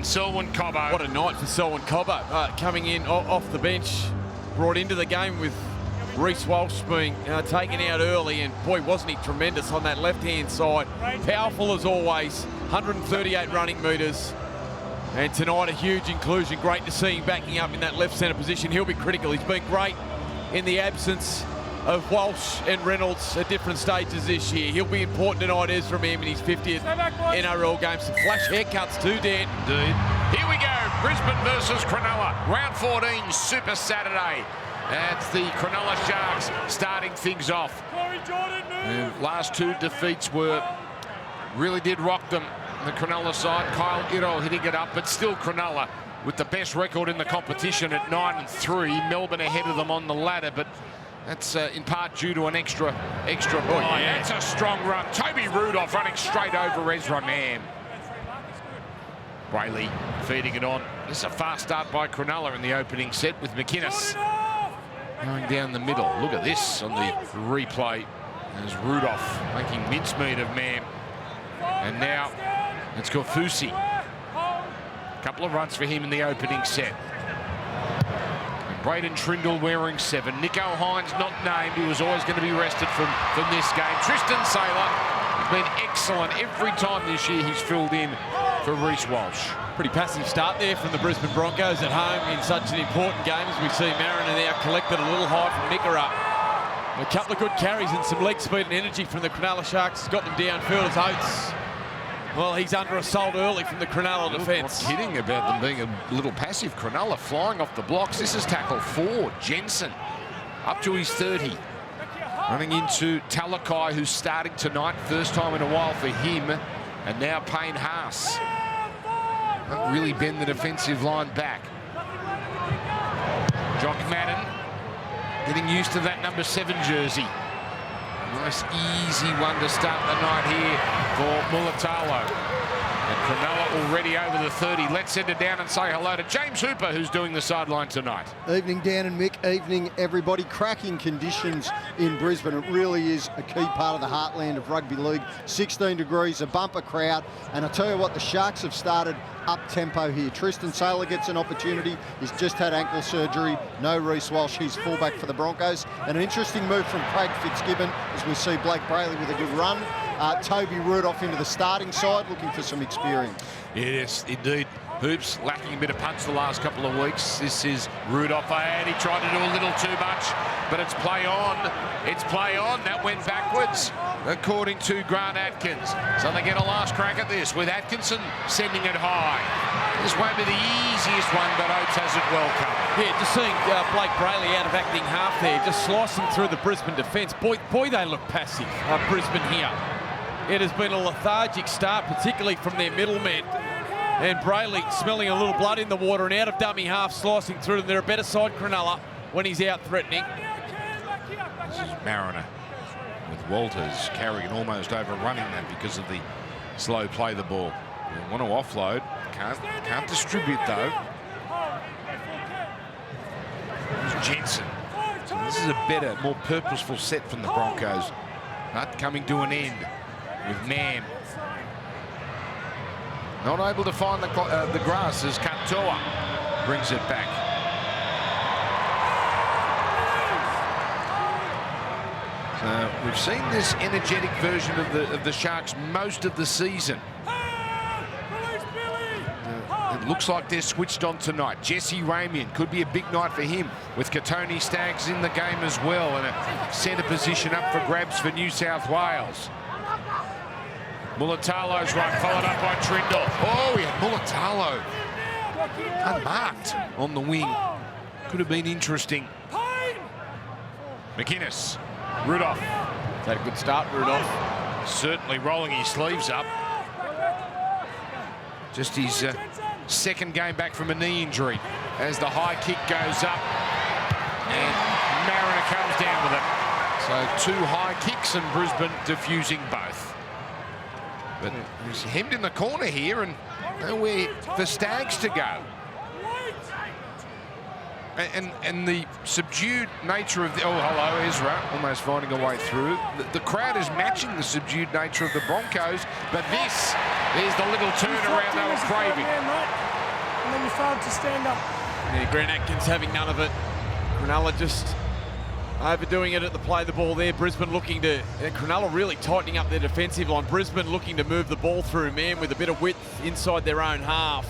And Selwyn Cobbo. What a night for Selwyn Cobbo. Coming in off the bench, brought into the game with Reece Walsh being taken out early, and boy, wasn't he tremendous on that left-hand side. Powerful as always, 138 running metres. And tonight, a huge inclusion. Great to see him backing up in that left centre position. He'll be critical. He's been great in the absence of Walsh and Reynolds at different stages this year. He'll be important tonight, Ezra Mam, in his 50th NRL game. Some flash haircuts too, Dan. Indeed. Here we go. Brisbane versus Cronulla. Round 14, Super Saturday. That's the Cronulla Sharks starting things off. And last two defeats really did rock them. The Cronulla side, Kyle Irol hitting it up, but still Cronulla with the best record in the competition at 9-3. Melbourne ahead of them on the ladder, but that's in part due to an extra bye. Oh, yeah. That's a strong run. Toby Rudolph running straight over Ezra Mam. Brayley feeding it on. This is a fast start by Cronulla in the opening set with McInnes going down the middle. Look at this on the replay. There's Rudolph making mincemeat of Mam. And now it's Kaufusi. A couple of runs for him in the opening set. And Braden Trindle wearing 7. Nico Hines not named. He was always going to be rested from this game. Tristan Saylor has been excellent every time this year he's filled in for Reece Walsh. Pretty passive start there from the Brisbane Broncos at home in such an important game as we see Mariner now collected a little high from Nickera. A couple of good carries and some leg speed and energy from the Cronulla Sharks has got them downfield as Oates. Well, he's under assault early from the Cronulla defence. Not kidding about them being a little passive. Cronulla flying off the blocks. This is tackle 4. Jensen up to his 30. Running into Talakai, who's starting tonight. First time in a while for him. And now Payne Haas. Not really bend the defensive line back. Jock Madden getting used to that number 7 jersey. Nice, easy one to start the night here for Mulatalo. And Cronulla already over the 30. Let's send it down and say hello to James Hooper, who's doing the sideline tonight. Evening, Dan and Mick. Evening, everybody. Cracking conditions in Brisbane. It really is a key part of the heartland of rugby league. 16 degrees, a bumper crowd. And I tell you what, the Sharks have started up-tempo here. Tristan Saylor gets an opportunity. He's just had ankle surgery. No Reece Walsh. He's fullback for the Broncos. And an interesting move from Craig Fitzgibbon as we see Blake Brayley with a good run. Toby Rudolph into the starting side, looking for some experience. Yes, indeed. Hoops lacking a bit of punch the last couple of weeks. This is Rudolph, and he tried to do a little too much, but it's play on. It's play on. That went backwards, according to Grant Atkins. So they get a last crack at this with Atkinson sending it high. This won't be the easiest one, but Oates has it well covered. Yeah, just seeing Blake Brayley out of acting half there, just slicing through the Brisbane defence. Boy, they look passive, Brisbane here. It has been a lethargic start, particularly from their middlemen. And Brayley smelling a little blood in the water and out of dummy half, slicing through them. They're a better side, Cronulla, when he's out threatening. This is Mariner with Walters carrying almost overrunning that because of the slow play the ball. They want to offload. Can't distribute, though. Here's Jensen. So this is a better, more purposeful set from the Broncos. But coming to an end with Mam. Not able to find the grass as Katoa brings it back. We've seen this energetic version of the Sharks most of the season. It looks like they're switched on tonight. Jesse Ramian could be a big night for him with Katoni Staggs in the game as well, and a centre position up for grabs for New South Wales. Mulatalo's run followed up by Trindle. Oh, we had Mulatalo unmarked on the wing. Could have been interesting. McInnes. Rudolph. Had a good start, Rudolph. Certainly rolling his sleeves up. Just his second game back from a knee injury as the high kick goes up. And Mariner comes down with it. So 2 high kicks and Brisbane diffusing both. But he's hemmed in the corner here and nowhere for Staggs to go. And the subdued nature of the... Oh, hello, Ezra, almost finding a way through. The crowd is matching the subdued nature of the Broncos, but this is the little turnaround they were craving. and then you failed to stand up. Yeah, Grant Atkins having none of it. Cronulla just overdoing it at the play the ball there. Brisbane looking to, Cronulla really tightening up their defensive line. Brisbane looking to move the ball through, man, with a bit of width inside their own half.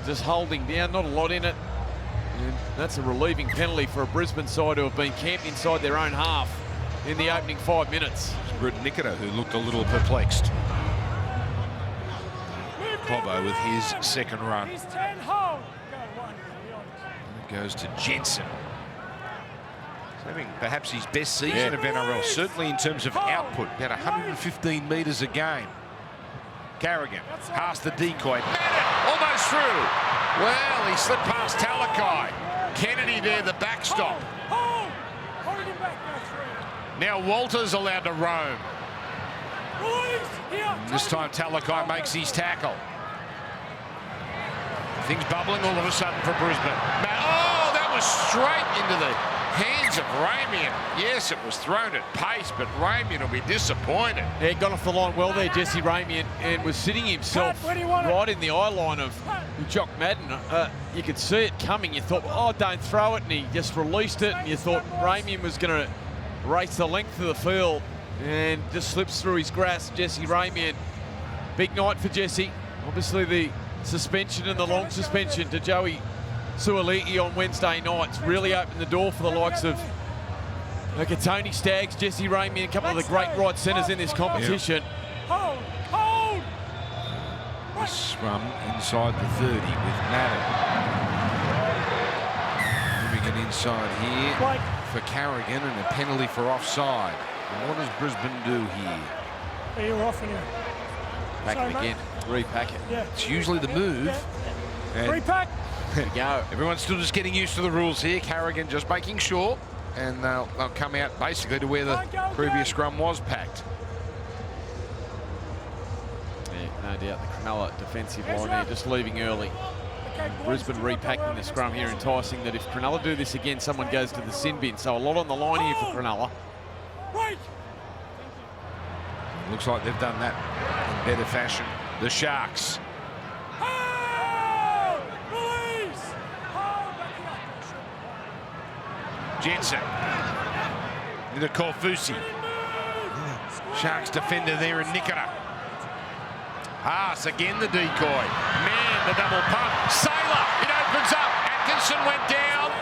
Just holding down, not a lot in it. And that's a relieving penalty for a Brisbane side who have been camped inside their own half in the opening 5 minutes. Britt Nikita, who looked a little perplexed. Cobbo with his second run. He's 10, hold. Goes to Jensen. He's having perhaps his best season of NRL, certainly in terms of output, about 115 metres a game. Carrigan past the decoy. Madden almost through. Well, he slipped past Talakai. Kennedy there, the backstop. Now Walters allowed to roam. And this time Talakai makes his tackle. Things bubbling all of a sudden for Brisbane. Oh, that was straight into the hands of Ramian. Yes, it was thrown at pace, but Ramian will be disappointed. Yeah, got off the line well there, Jesse Ramian, and was sitting himself right in the eye line of Jock Madden. You could see it coming. You thought, oh, don't throw it, and he just released it, and you thought Ramian was going to race the length of the field, and just slips through his grasp. Jesse Ramian, big night for Jesse. Obviously the suspension and the long suspension to Joey Suaalii on Wednesday nights really opened the door for the likes of Tony Staggs, Jesse Ramian, a couple of the great right centres in this competition. Hold, hold. This scrum inside the 30 with Madden. Moving it inside here for Carrigan, and a penalty for offside. And what does Brisbane do here? You're off here. Back him again, repack it. Yeah. It's usually the move. And Repack. There you go. everyone's still just getting used to the rules here. Carrigan just making sure, and they'll come out basically to where the previous scrum was packed. Yeah, no doubt the Cronulla defensive line here just leaving early. Brisbane repacking the scrum here, enticing that if Cronulla do this again, someone goes to the sin bin. So a lot on the line here for Cronulla. Right. Looks like they've done that in better fashion. The Sharks. Jensen into Korfusi. Sharks defender there in Nikita. Haas again the decoy. Man, the double pump. Sailor, it opens up. Atkinson went down.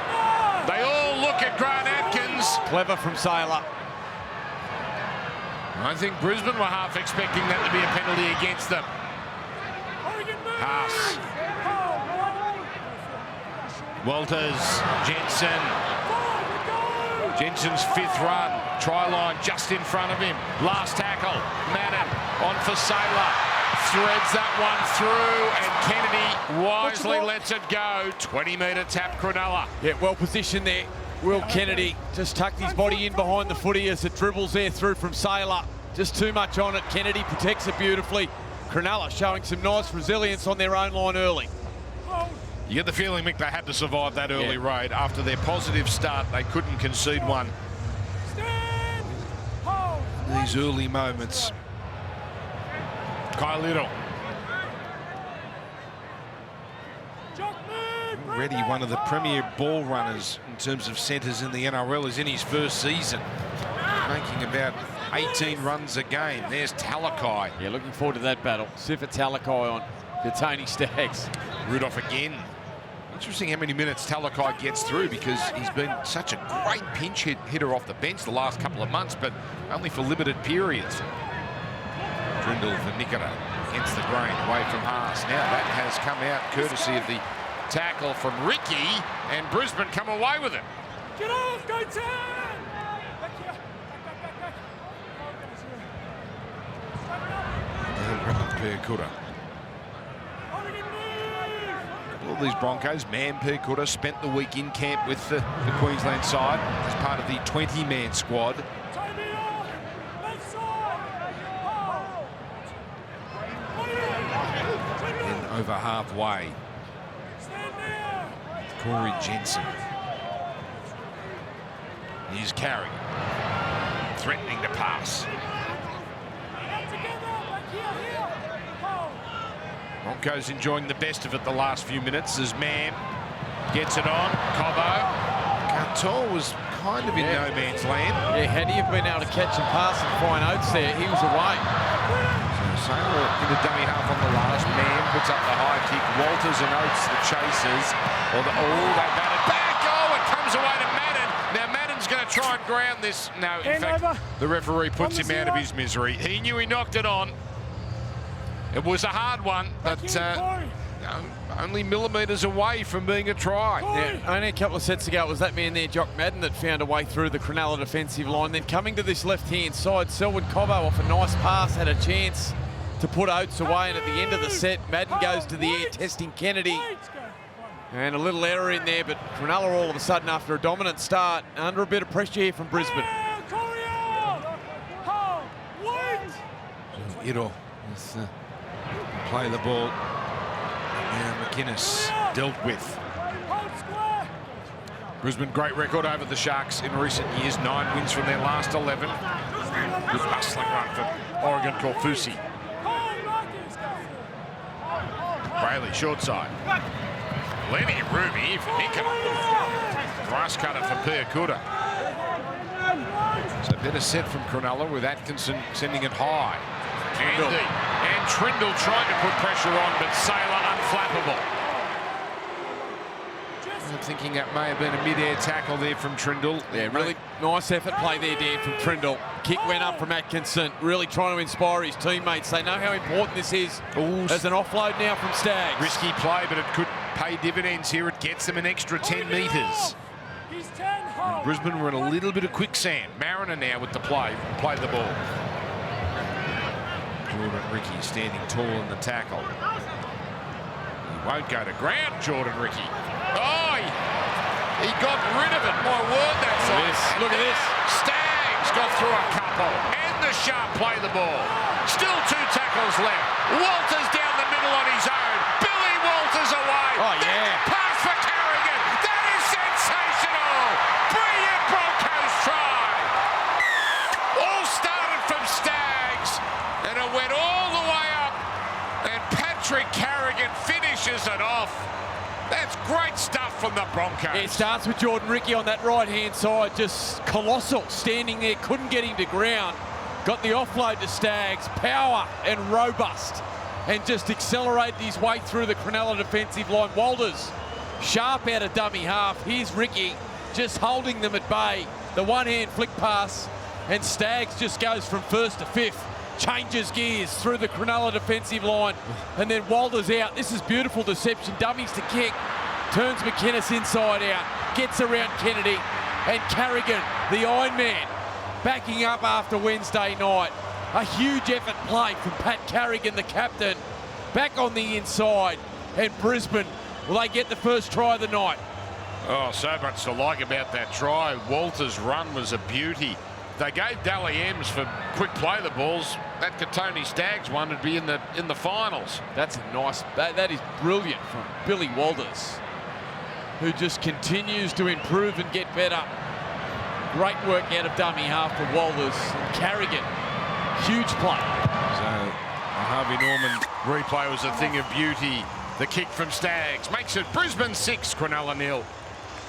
They all look at Grant Atkins. Clever from Sailor. I think Brisbane were half expecting that to be a penalty against them. Haas. Walters, Jensen. Jensen's fifth run. Try line just in front of him. Last tackle. Madden on for Sailor. Threads that one through, and Kennedy wisely lets it go. 20-metre tap Cronulla. Yeah, well positioned there. Will Kennedy just tucked his body in behind the footy as it dribbles there through from Sailor. Just too much on it. Kennedy protects it beautifully. Cronulla showing some nice resilience on their own line early. You get the feeling, Mick, they had to survive that early raid. After their positive start, they couldn't concede one. These early moments. Kai Little. Already one of the premier ball runners in terms of centres in the NRL, is in his first season, making about 18 runs a game. There's Talakai. Yeah, looking forward to that battle. Sifa Talakai on the Tony Staggs. Rudolph again. Interesting how many minutes Talakai gets through, because he's been such a great pinch hitter off the bench the last couple of months, but only for limited periods. Trindle for Nikita against the grain, away from Haas. Now that has come out courtesy of the tackle from Ricky, and Brisbane come away with it. Get off, go down! Percuda. All these Broncos, man Percuda spent the week in camp with the Queensland side as part of the 20-man squad. And over halfway, Corey Jensen. He's carrying, threatening to pass. Broncos enjoying the best of it the last few minutes as Mann gets it on. Cobbo. Cartor was kind of in no man's land. Yeah, had he have been able to catch and pass and find Oates there, he was away. So Sailor in the dummy half on the last. Mann puts up the high kick. Walters and Oates, the chasers. They batted back. Oh, it comes away to Madden. Now Madden's going to try and ground this. No, in fact, the referee puts him out of his misery. He knew he knocked it on. It was a hard one, but only millimetres away from being a try. Yeah, only a couple of sets ago it was that man there, Jock Madden, that found a way through the Cronulla defensive line. Then coming to this left-hand side, Selwyn Cobbo off a nice pass, had a chance to put Oates away, and at the end of the set, Madden goes to the air, testing Kennedy. And a little error in there, but Cronulla all of a sudden, after a dominant start, under a bit of pressure here from Brisbane. It'll play the ball. Now McInnes dealt with. Brisbane, great record over the Sharks in recent years. 9 wins from their last 11. Good bustling run for Oregon Corfusi. Brayley, short side. Plenty of room here for Nicker. Grass cutter for Piakuta. So better set from Cronulla with Atkinson sending it high. And Trindle trying to put pressure on, but Sailor unflappable. I'm thinking that may have been a mid-air tackle there from Trindle. Yeah, really nice effort play there, Dan, from Trindle. Kick went up from Atkinson, really trying to inspire his teammates. They know how important this is. There's an offload now from Staggs. Risky play, but it could pay dividends here. It gets them an extra 10 metres. Brisbane were in a little bit of quicksand. Mariner now with the play the ball. Jordan Ricky standing tall in the tackle. He won't go to ground, Jordan Ricky. Oh, he got rid of it. My word, that's nice. Look at this. Staggs got through a couple. And the Sharp play the ball. Still 2 tackles left. Walters down the middle on his own. Billy Walters away. Oh, yeah. Pass for Carrigan. That is sensational. Brilliant Broncos try. All started from Staggs. And it went all the way up. And Patrick Carrigan finishes it off. That's great stuff from the Broncos. It starts with Jordan Ricky on that right-hand side, just colossal, standing there, couldn't get him to ground. Got the offload to Staggs, power and robust, and just accelerated his way through the Cronulla defensive line. Walters, sharp out of dummy half. Here's Ricky, just holding them at bay. The one-hand flick pass, and Staggs just goes from first to fifth. Changes gears through the Cronulla defensive line, and then Walters out. This is beautiful deception. Dummies to kick, turns McInnes inside out, gets around Kennedy, and Carrigan, the Iron Man, backing up after Wednesday night. A huge effort play from Pat Carrigan, the captain, back on the inside, and Brisbane, will they get the first try of the night? Oh, so much to like about that try. Walters' run was a beauty. They gave Dally M's for quick play the balls. That Katoni Staggs one would be in the finals. That's a nice, that is brilliant from Billy Walters, who just continues to improve and get better. Great work out of dummy half for Walters and Carrigan. Huge play. So the Harvey Norman replay was a thing of beauty. The kick from Staggs makes it Brisbane 6, Cronulla 0.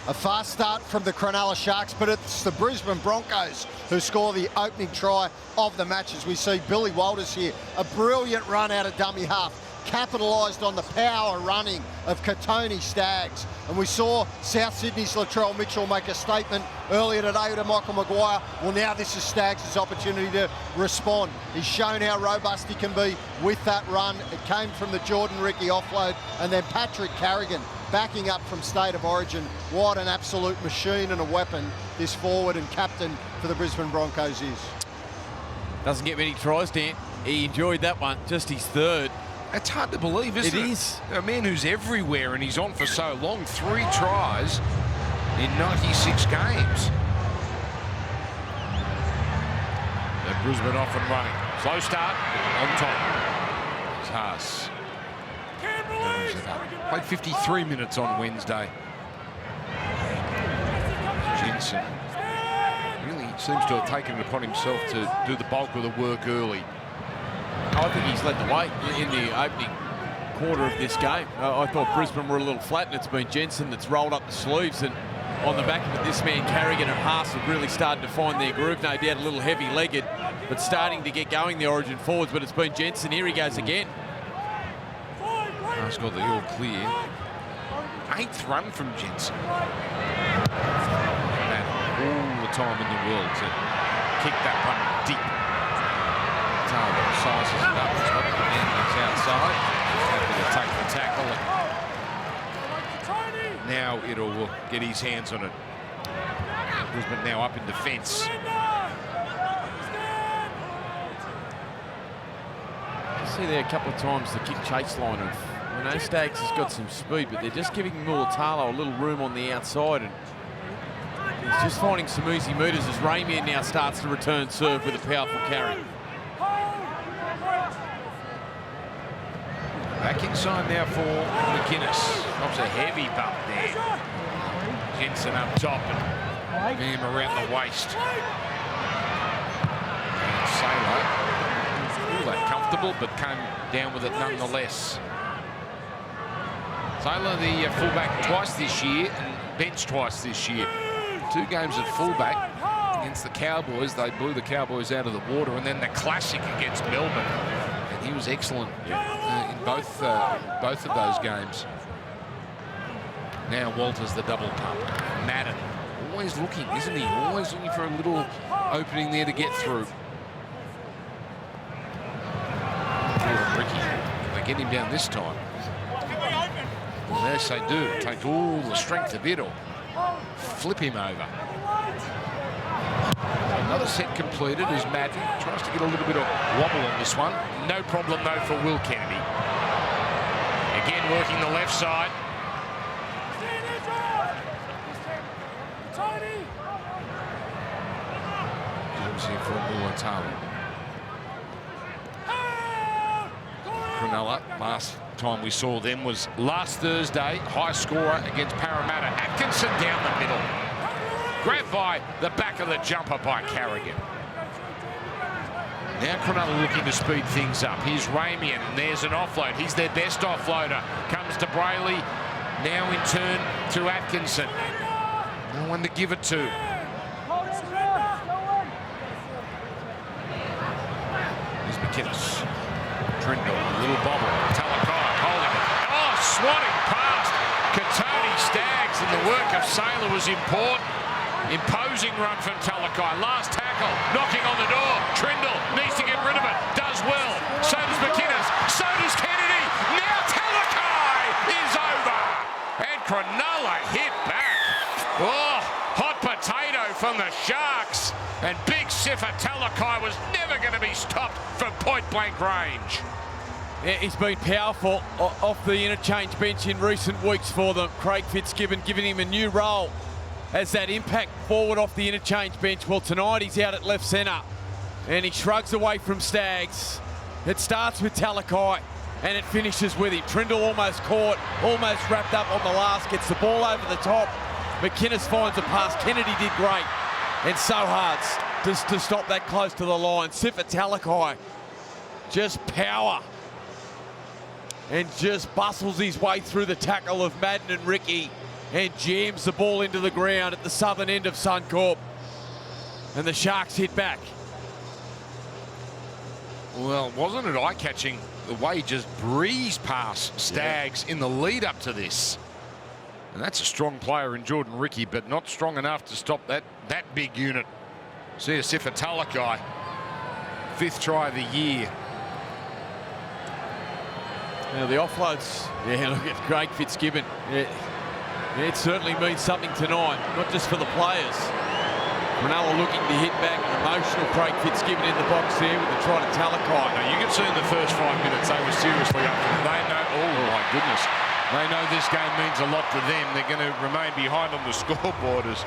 A fast start from the Cronulla Sharks, but it's the Brisbane Broncos who score the opening try of the match. As we see Billy Walters here, a brilliant run out of dummy half, capitalised on the power running of Katoni Staggs. And we saw South Sydney's Latrell Mitchell make a statement earlier today to Michael Maguire. Well, now this is Staggs' opportunity to respond. He's shown how robust he can be with that run. It came from the Jordan Ricky offload, and then Patrick Carrigan backing up from State of Origin. What an absolute machine and a weapon this forward and captain for the Brisbane Broncos is. Doesn't get many tries, Dan. He enjoyed that one, just his third. It's hard to believe, isn't it? It is. A man who's everywhere and he's on for so long. 3 tries in 96 games. And Brisbane off and running. Slow start on top. Haas. Played 53 minutes on Wednesday. Jensen really seems to have taken it upon himself to do the bulk of the work early. I think he's led the way in the opening quarter of this game. I thought Brisbane were a little flat, and it's been Jensen that's rolled up the sleeves, and on the back of it, this man Carrigan and Haas have really started to find their groove. No doubt a little heavy-legged, but starting to get going, the Origin forwards, but it's been Jensen. Here he goes again. Haas got the all clear. 8th run from Jensen. And all the time in the world to kick that one deep. Taylor sizes it up. It's got the man that's outside. Happy to take the tackle. And now it'll get his hands on it. Brisbane now up in defence. You see there a couple of times the kick chase line of, I know Staggs has got some speed, but they're just giving Mulatalo a little room on the outside, and he's just finding some easy meters as Ramian now starts to return serve with a powerful carry. Back inside now for McInnes. Drops a heavy bump there. Jensen up top and him around the waist. And Sailor, all that comfortable, but came down with it nonetheless. Sailor, the fullback, twice this year and benched twice this year. 2 games at fullback against the Cowboys. They blew the Cowboys out of the water, and then the classic against Melbourne. And he was excellent in both of those games. Now Walters the double pump. Madden, always looking, isn't he? Always looking for a little opening there to get through. Ricky, they get him down this time. Yes, they do. Take all the strength of it or flip him over. Another set completed as Madden tries to get a little bit of wobble on this one. No problem, though, for Will Kennedy. Again, working the left side. James here for Mulatalo. Cronulla, last time we saw them was last Thursday. High scorer against Parramatta. Atkinson down the middle. Grabbed by the back of the jumper by Carrigan. Now Cronulla looking to speed things up. Here's Ramian, and there's an offload. He's their best offloader. Comes to Brayley. Now in turn to Atkinson. No one to give it to. Here's McInnes. Trindle, a little bobble. Talakai holding it. Oh, swatting past Katoni Staggs, and the work of Sailor was important. Imposing run from Talakai. Last tackle, knocking on the door. Trindle needs to get rid of it. Does well. So does McInnes. So does Kennedy. Now Talakai is over. And Cronulla hit back. Oh, hot potato from the Sharks. And big Sifa Talakai was never going to be stopped from point-blank range. Yeah, he's been powerful off the interchange bench in recent weeks for them. Craig Fitzgibbon giving him a new role as that impact forward off the interchange bench. Well, tonight he's out at left centre and he shrugs away from Staggs. It starts with Talakai and it finishes with him. Trindle almost caught, almost wrapped up on the last, gets the ball over the top. McInnes finds a pass. Kennedy did great. And so hard just to stop that close to the line. Sifa Talakai, just power. And just bustles his way through the tackle of Madden and Ricky and jams the ball into the ground at the southern end of Suncorp. And the Sharks hit back. Well, wasn't it eye-catching the way he just breezed past Staggs in the lead up to this? And that's a strong player in Jordan Ricky, but not strong enough to stop that big unit. See a Sifa Talakai, 5th try of the year. Now the offloads, look at Craig Fitzgibbon. It certainly means something tonight, not just for the players. Cronulla looking to hit back, an emotional Craig Fitzgibbon in the box there with the try to Talakai. Now you can see in the first 5 minutes they were seriously up for it. They know, oh my goodness, they know this game means a lot to them. They're going to remain behind on the scoreboard as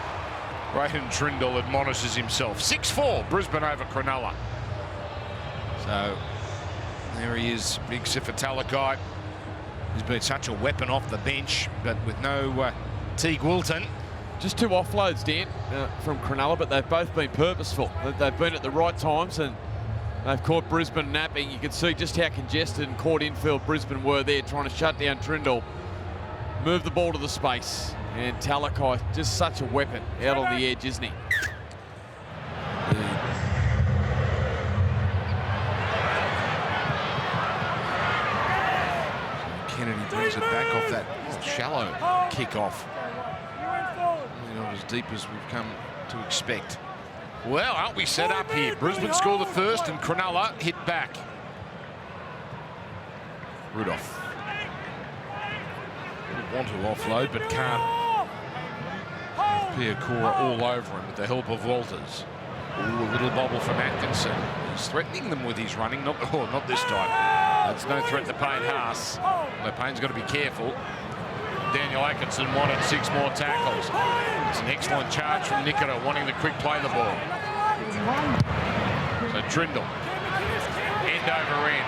Braden Trindle admonishes himself. 6-4, Brisbane over Cronulla. So there he is, big Sifa Talakai. He's been such a weapon off the bench, but with no Teague Wilton. Just 2 offloads, Dan, from Cronulla, but they've both been purposeful. They've been at the right times, and They've caught Brisbane napping. You can see just how congested and caught infield Brisbane were there, trying to shut down Trindle. Move the ball to the space. And Talakai, just such a weapon out on the edge, isn't he? Kennedy brings it back off that shallow kick-off. Not as deep as we've come to expect. Well, aren't we set up here? Brisbane score the first and Cronulla hit back. Rudolph. Want to offload, but can't. Piakura all over him with the help of Walters. Ooh, a little bobble from Atkinson. He's threatening them with his running. Not this time. That's no threat to Payne Haas. Although Payne's got to be careful. Daniel Atkinson wanted 6 more tackles. It's an excellent charge from Nikita, wanting to quick play the ball. So Trindle, end over end.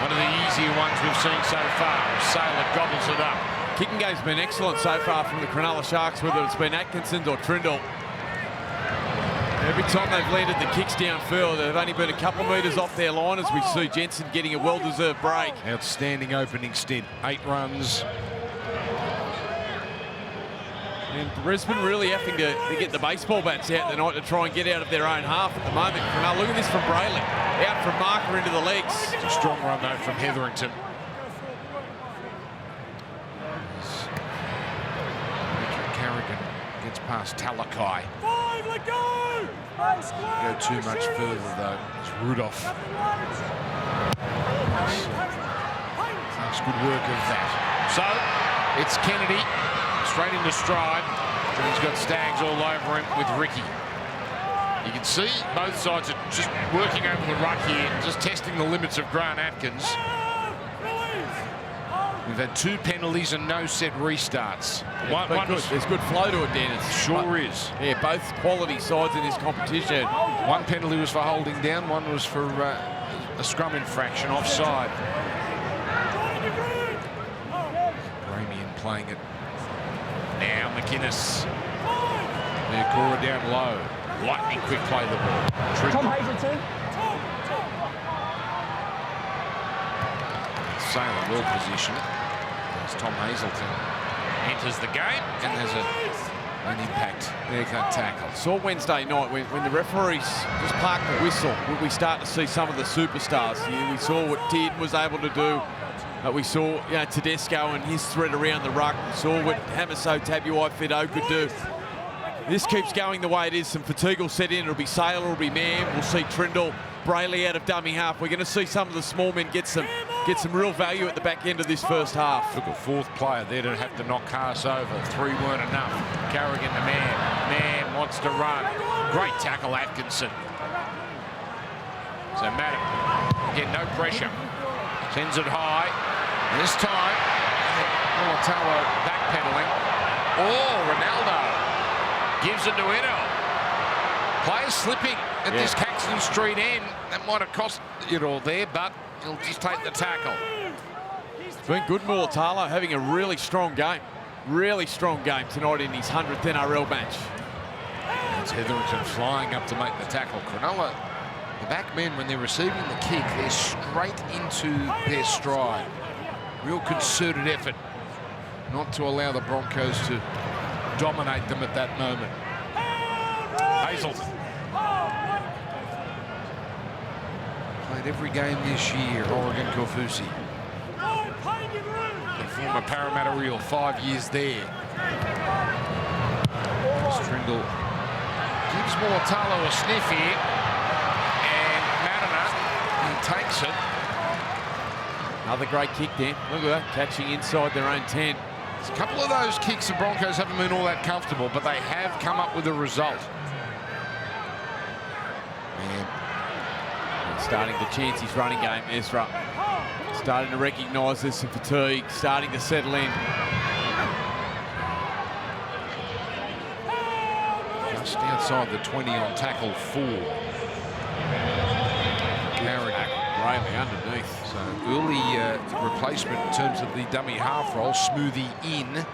One of the easier ones we've seen so far. Sailor gobbles it up. Kicking game's been excellent so far from the Cronulla Sharks, whether it's been Atkinson or Trindle. Every time they've landed the kicks downfield, they've only been a couple of metres off their line, as we see Jensen getting a well-deserved break. Outstanding opening stint. 8 runs. And Brisbane really having to get the baseball bats out tonight to try and get out of their own half at the moment. Cronulla, look at this from Brayley. Out from Marker into the legs. It's a strong run, though, from Hetherington. Carrigan gets past Talakai. Go too much further, though. It's Rudolph. Makes good work of that. So, it's Kennedy straight into stride. And he's got Staggs all over him with Ricky. You can see both sides are just working over the ruck here, just testing the limits of Grant Atkins. We've had 2 penalties and no set restarts. Yeah, one good. There's good flow to it, Dennis. Sure is. Yeah, both quality sides in this competition. 1 penalty was for holding down, 1 was for a scrum infraction offside. Ramian playing it. Now McInnes. Cora down low. Lightning quick play the ball. Tom Hazelton. Sailor well positioned. As Tom Hazelton enters the game, and there's an impact. There's that tackle. Saw Wednesday night when the referees just parked the whistle, we start to see some of the superstars. We saw what Tid was able to do. We saw Tedesco and his threat around the ruck. We saw what Hamiso Tabuai-Fidow could do. This keeps going the way it is. Some fatigue will set in. It'll be Sailor, it'll be Mam. We'll see Trindle, Brayley out of dummy half. We're going to see some of the small men get some real value at the back end of this first half. Look, a 4th player there to have to knock Haas over. 3 weren't enough. Carrigan to Mam. Mam wants to run. Great tackle, Atkinson. So Madden, again, no pressure. Sends it high. And this time, Mulatalo backpedaling. Oh, Ronaldo gives it to Eno. Players slipping at this Caxton Street end. That might have cost it all there, but he'll just take the tackle. It's been good, Mulatalo, having a really strong game. Really strong game tonight in his 100th NRL match. It's Hetherington flying up to make the tackle. Cronulla, the back men, when they're receiving the kick, they're straight into their stride. Real concerted effort not to allow the Broncos to dominate them at that moment. Hazelton. Played every game this year, Oregon Kofusi. The former Parramatta Reel, 5 years there. Trindle gives Mulatalo a sniff here. And Madana, he takes it. Another great kick there. Look at that, catching inside their own 10. A couple of those kicks, the Broncos haven't been all that comfortable, but they have come up with a result. Man. Starting to chance his running game, Ezra. Starting to recognise there's some fatigue, starting to settle in. Just outside the 20 on tackle 4. Brayley underneath. So early replacement in terms of the dummy half roll. Smoothie in.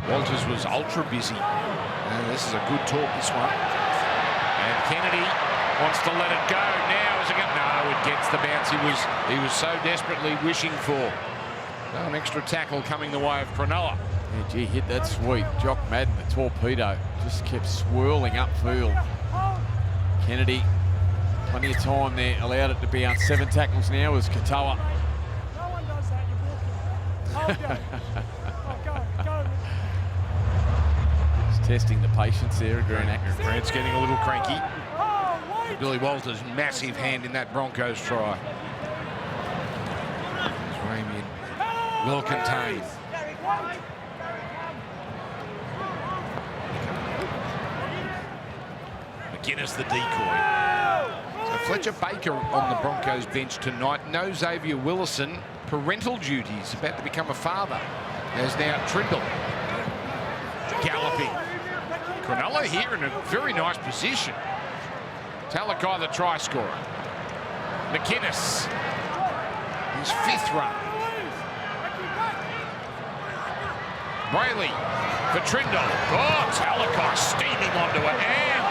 Walters was ultra busy. And this is a good talk, this one. And Kennedy Wants to let it go. Now is it going? No, it gets the bounce he was so desperately wishing for. No, an extra tackle coming the way of Cronulla. Yeah, gee, hit that sweet. Jock Madden, the torpedo, just kept swirling upfield. Kennedy, plenty of time there, allowed it to be on 7 tackles now as Katoa. No one does that, you're walking. Go. Just testing the patience there, Grant's getting a little cranky. Billy Walters' massive hand in that Broncos try. Ramian well contained. McInnes the decoy. So Fletcher Baker on the Broncos bench tonight. No Xavier Willison. Parental duties, about to become a father. There's now Trindle galloping. Cronulla here in a very nice position. Talakai the try scorer. McInnes, his 5th run. Brayley for Trindle. Oh, Talakai steaming onto it and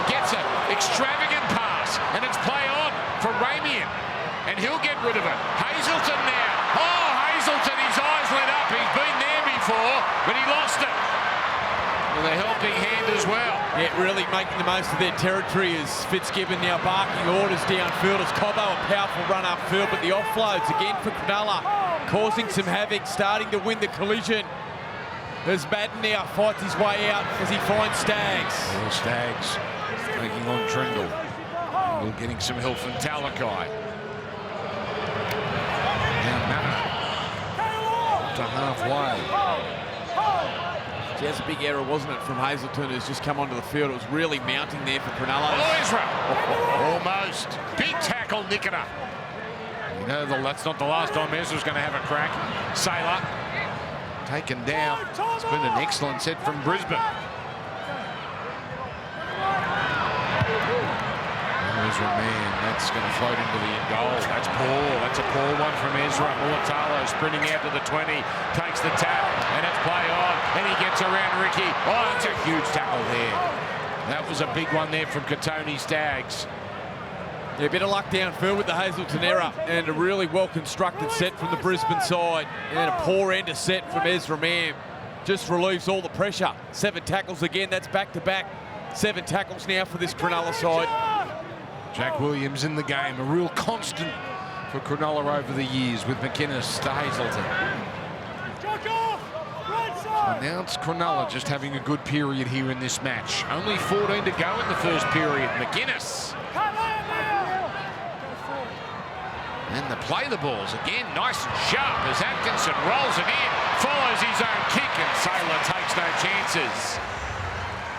gets an extravagant pass. And it's play on for Ramian. And he'll get rid of it. Hazelton now. Oh, Hazelton, his eyes lit up. He's been there before, but he lost it. With a helping hand as well. Yeah, really making the most of their territory as Fitzgibbon now barking orders downfield as Cobbo, a powerful run upfield, but the offloads again for Cronulla, causing some havoc, starting to win the collision. As Madden now fights his way out as he finds Staggs. Well, Staggs taking on Trindle. Trindle getting some help from Talakai. Now Manor to halfway. That's a big error, wasn't it, from Hazelton, who's just come onto the field. It was really mounting there for Cronulla. Oh, Ezra! Almost. Big tackle, Nikita. You know, that's not the last time Ezra's going to have a crack. Sailor taken down. It's been an excellent set from Brisbane. Ezra Man, that's going to float into the goal. That's poor. That's a poor one from Ezra. Mulatalo sprinting out to the 20, takes the tap, and it's play on, and he gets around Ricky. Oh, that's a huge tackle there. That was a big one there from Katoni Staggs. Yeah, a bit of luck downfield with the Hazelton error, and a really well-constructed set from the Brisbane side, and a poor end of set from Ezra Man. Just relieves all the pressure. 7 tackles again. That's back-to-back. 7 tackles now for this Cronulla side. Jack Williams in the game, a real constant for Cronulla over the years with McInnes to Hazelton. So now it's Cronulla just having a good period here in this match. Only 14 to go in the first period. McInnes. And they play the balls again, nice and sharp as Atkinson rolls it in, follows his own kick, and Sailor takes no chances.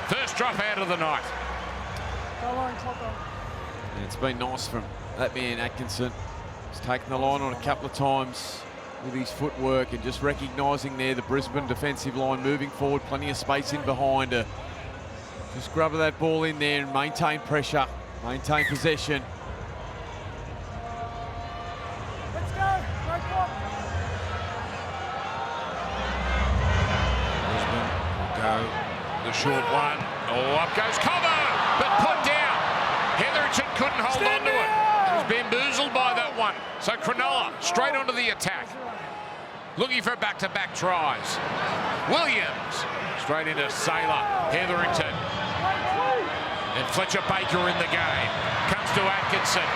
First drop out of the night. And it's been nice from that man Atkinson. He's taken the line on a couple of times with his footwork and just recognising there the Brisbane defensive line moving forward, plenty of space in behind her. Just grab that ball in there and maintain pressure, maintain possession. Let's go. Brisbane will go the short one. Oh, up goes Cobbo, but put down. Hetherington couldn't hold on to it. He was bamboozled by that one. So Cronulla straight onto the attack. Looking for back-to-back tries. Williams straight into Sailor. Hetherington. And Fletcher Baker in the game. Comes to Atkinson.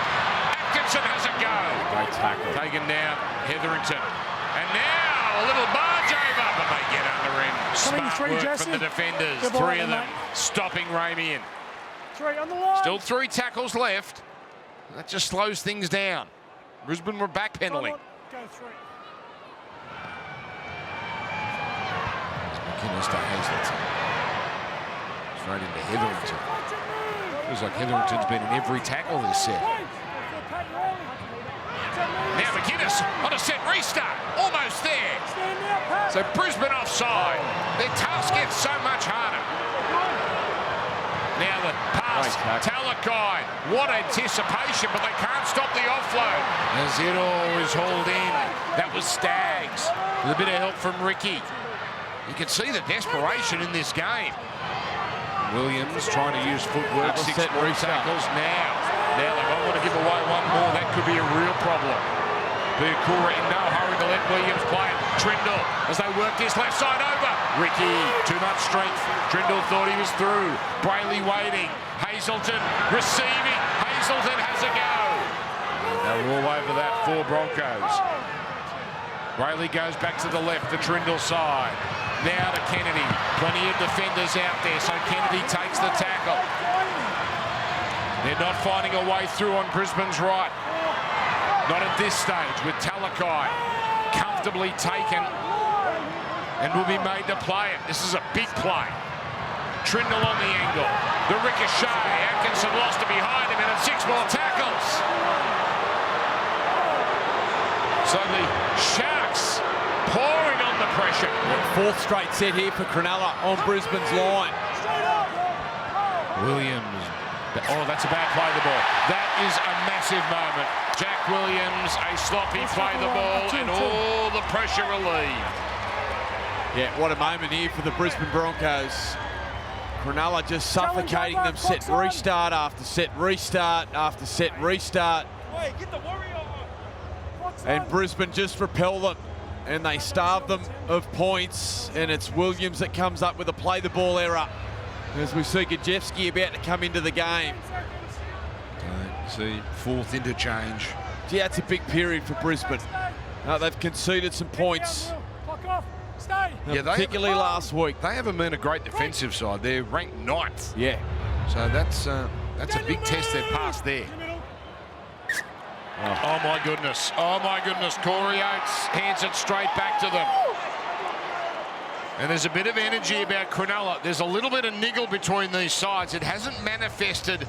Atkinson has a go. Great tackle. Taken down. Hetherington. And now a little barge over, but they get under him. Smart work from the defenders. 3 of them stopping Ramian. 3 on the line. Still 3 tackles left. That just slows things down. Brisbane were backpedaling. Go 3. McInnes to Hazelton. Straight into Hetherington. Feels like Hetherington's been in every tackle this set. Now McInnes on a set restart. Almost there. So Brisbane offside. Their task gets so much harder. Now the pass, Talakai. What anticipation, but they can't stop the offload. As it all is hauled in. That was Staggs with a bit of help from Ricky. You can see the desperation in this game. Williams trying to use footwork, 6 more tackles now. Now they might want to give away one more. That could be a real problem. Bukura in no hurry to let Williams play it. Trindle as they work this left side over. Ricky, too much strength. Trindle thought he was through. Brayley waiting. Hazelton receiving. Hazelton has a go. They're all over that for Broncos. Brayley goes back to the left, the Trindle side. Now to Kennedy. Plenty of defenders out there, so Kennedy takes the tackle. They're not finding a way through on Brisbane's right. Not at this stage, with Talakai comfortably taken and will be made to play it. This is a big play. Trindle on the angle. The ricochet. Atkinson lost it behind him and had 6 more tackles. So the Sharks pouring on the pressure. 4th straight set here for Cronulla on Brisbane's line. Williams. Oh, that's a bad play of the ball. That is a massive moment. Jack Williams, a sloppy play of the ball, and all the pressure relieved. Yeah, what a moment here for the Brisbane Broncos. Cronulla just suffocating them, set restart after set restart after set restart. And Brisbane just repel them, and they starve them of points, and it's Williams that comes up with a play the ball error. As we see Gajewski about to come into the game. Don't see 4th interchange. Yeah, it's a big period for Brisbane. They've conceded some points. Yeah, particularly last week. They haven't been a great defensive side. They're ranked 9th. Yeah. So that's a big test they've passed there. Oh my goodness. Oh my goodness. Corey Oates hands it straight back to them. And there's a bit of energy about Cronulla. There's a little bit of niggle between these sides. It hasn't manifested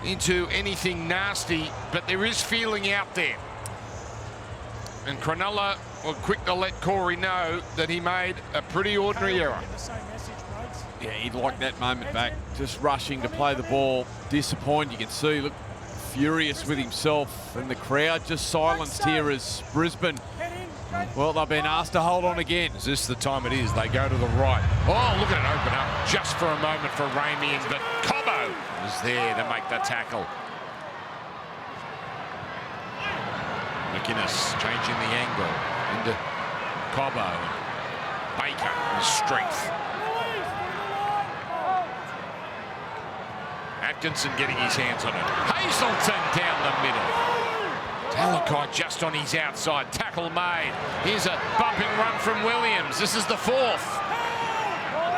into anything nasty, but there is feeling out there. And Cronulla were quick to let Corey know that he made a pretty ordinary error. Yeah, he'd like that moment back. Just rushing to play the ball. Disappointed, you can see. Look, furious with himself. And the crowd just silenced here as Brisbane, well, they've been asked to hold on again. Is this the time it is? They go to the right. Oh, look at it open up just for a moment for Ramey, but Cobbo is there to make the tackle. McInnes changing the angle into Cobbo. Baker, his strength. Atkinson getting his hands on it. Hazelton down the middle. Talakai just on his outside. Tackle made. Here's a bumping run from Williams. This is the 4th.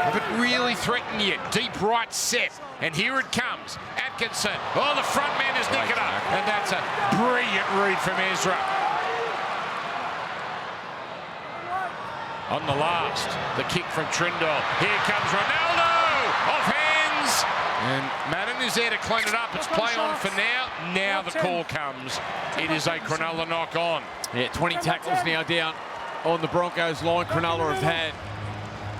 Haven't really threatened yet. Deep right set. And here it comes. Atkinson. Oh, the front man is nicking up. And that's a brilliant read from Ezra. On the last, the kick from Trindle. Here comes Ronaldo. Off hands. And Madden is there to clean it up. It's play on for now. Now the call comes. It is a Cronulla knock on. Yeah, 20 tackles now down on the Broncos line Cronulla have had.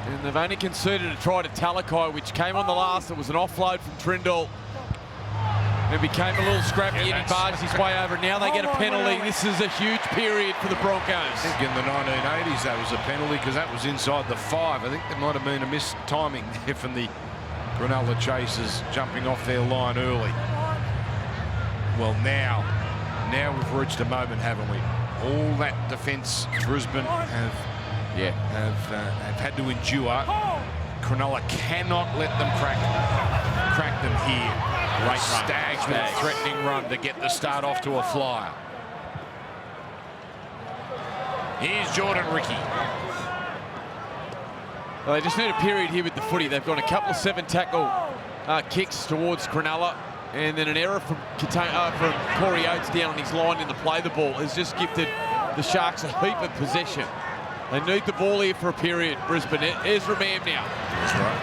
And they've only conceded a try to Talakai, which came on the last. It was an offload from Trindle. It became a little scrappy and he barged his way over. Now they get a penalty. This is a huge period for the Broncos. I think in the 1980s that was a penalty because that was inside the 5. I think there might have been a missed timing there from the Cronulla chasers jumping off their line early. Well, now we've reached a moment, haven't we? All that defence Brisbane have had to endure. Cronulla cannot let them crack them here. Great Stags with a threatening run to get the start off to a flyer. Here's Jordan Ricky. Well, they just need a period here with the footy. They've got a couple of 7 tackle kicks towards Cronulla, and then an error from Corey Oates down on his line in the play the ball has just gifted the Sharks a heap of possession. They need the ball here for a period, Brisbane. Ezra Mam now. That's right.